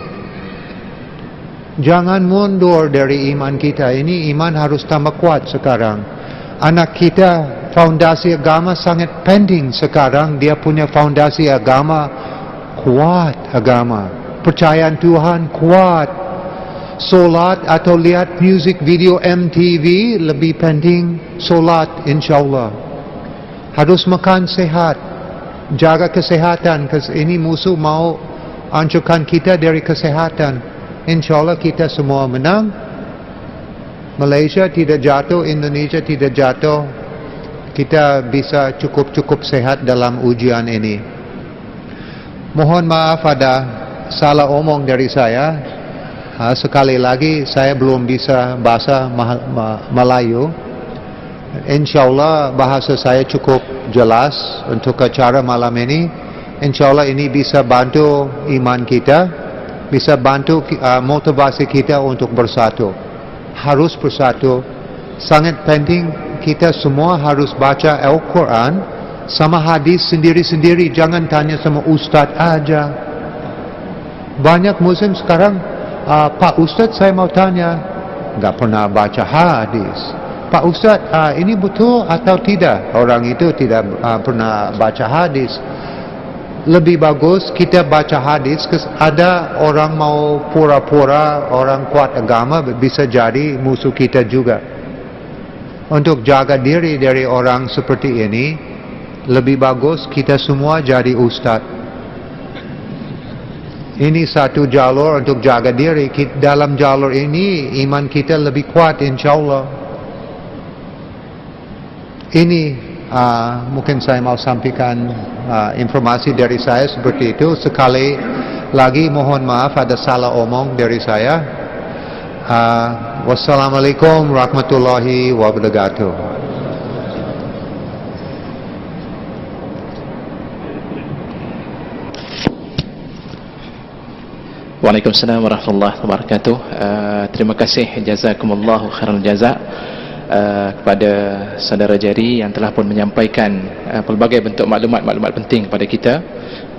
Jangan mundur dari iman kita. Ini iman harus tambah kuat sekarang. Anak kita, fondasi agama sangat penting sekarang. Dia punya fondasi agama kuat, agama. Percayaan Tuhan kuat. Solat atau lihat music video MTV lebih penting solat, insyaAllah. Harus makan sehat. Jaga kesehatan. Ini musuh mau hancurkan kita dari kesehatan. InsyaAllah kita semua menang. Malaysia tidak jatuh, Indonesia tidak jatuh. Kita bisa cukup sehat dalam ujian ini. Mohon maaf ada salah omong dari saya. Sekali lagi saya belum bisa bahasa Melayu. InsyaAllah bahasa saya cukup jelas untuk acara malam ini. InsyaAllah ini bisa bantu iman kita. Bisa bantu motivasi kita untuk bersatu. Harus bersatu. Sangat penting kita semua harus baca Al-Quran sama hadis sendiri-sendiri. Jangan tanya sama Ustaz aja. Banyak Muslim sekarang, Pak Ustaz saya mau tanya, nggak pernah baca hadis. Pak Ustaz, ini betul atau tidak? Orang itu tidak pernah baca hadis. Lebih bagus kita baca hadis, ada orang mau pura-pura orang kuat agama, bisa jadi musuh kita juga. Untuk jaga diri dari orang seperti ini, lebih bagus kita semua jadi ustaz. Ini satu jalur untuk jaga diri. Dalam jalur ini iman kita lebih kuat insyaAllah. Ini mungkin saya mau sampaikan informasi dari saya seperti itu. Sekali lagi mohon maaf ada salah omong dari saya. Wassalamualaikum warahmatullahi wabarakatuh. Waalaikumsalam warahmatullahi wabarakatuh. Terima kasih, jazakumullahu khairal jaza kepada saudara Jari yang telah pun menyampaikan pelbagai bentuk maklumat penting kepada kita,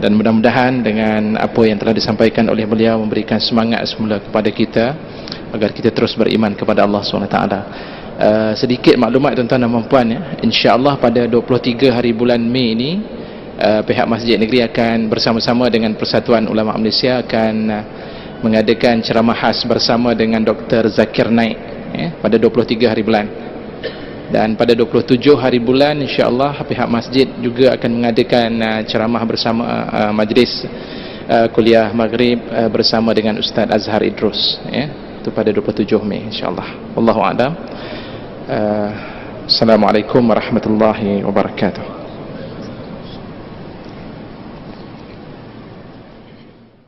dan mudah-mudahan dengan apa yang telah disampaikan oleh beliau memberikan semangat semula kepada kita agar kita terus beriman kepada Allah SWT. Sedikit maklumat tuan-tuan dan puan, ya. InsyaAllah pada 23 hari bulan Mei ini pihak Masjid Negeri akan bersama-sama dengan Persatuan Ulama Malaysia akan mengadakan ceramah khas bersama dengan Dr. Zakir Naik, ya, pada 23 hari bulan. Dan pada 27 hari bulan insya-Allah pihak masjid juga akan mengadakan ceramah bersama majlis kuliah maghrib bersama dengan Ustaz Azhar Idrus, ya. Itu pada 27 Mei insya-Allah. Wallahu a'lam. Assalamualaikum warahmatullahi wabarakatuh.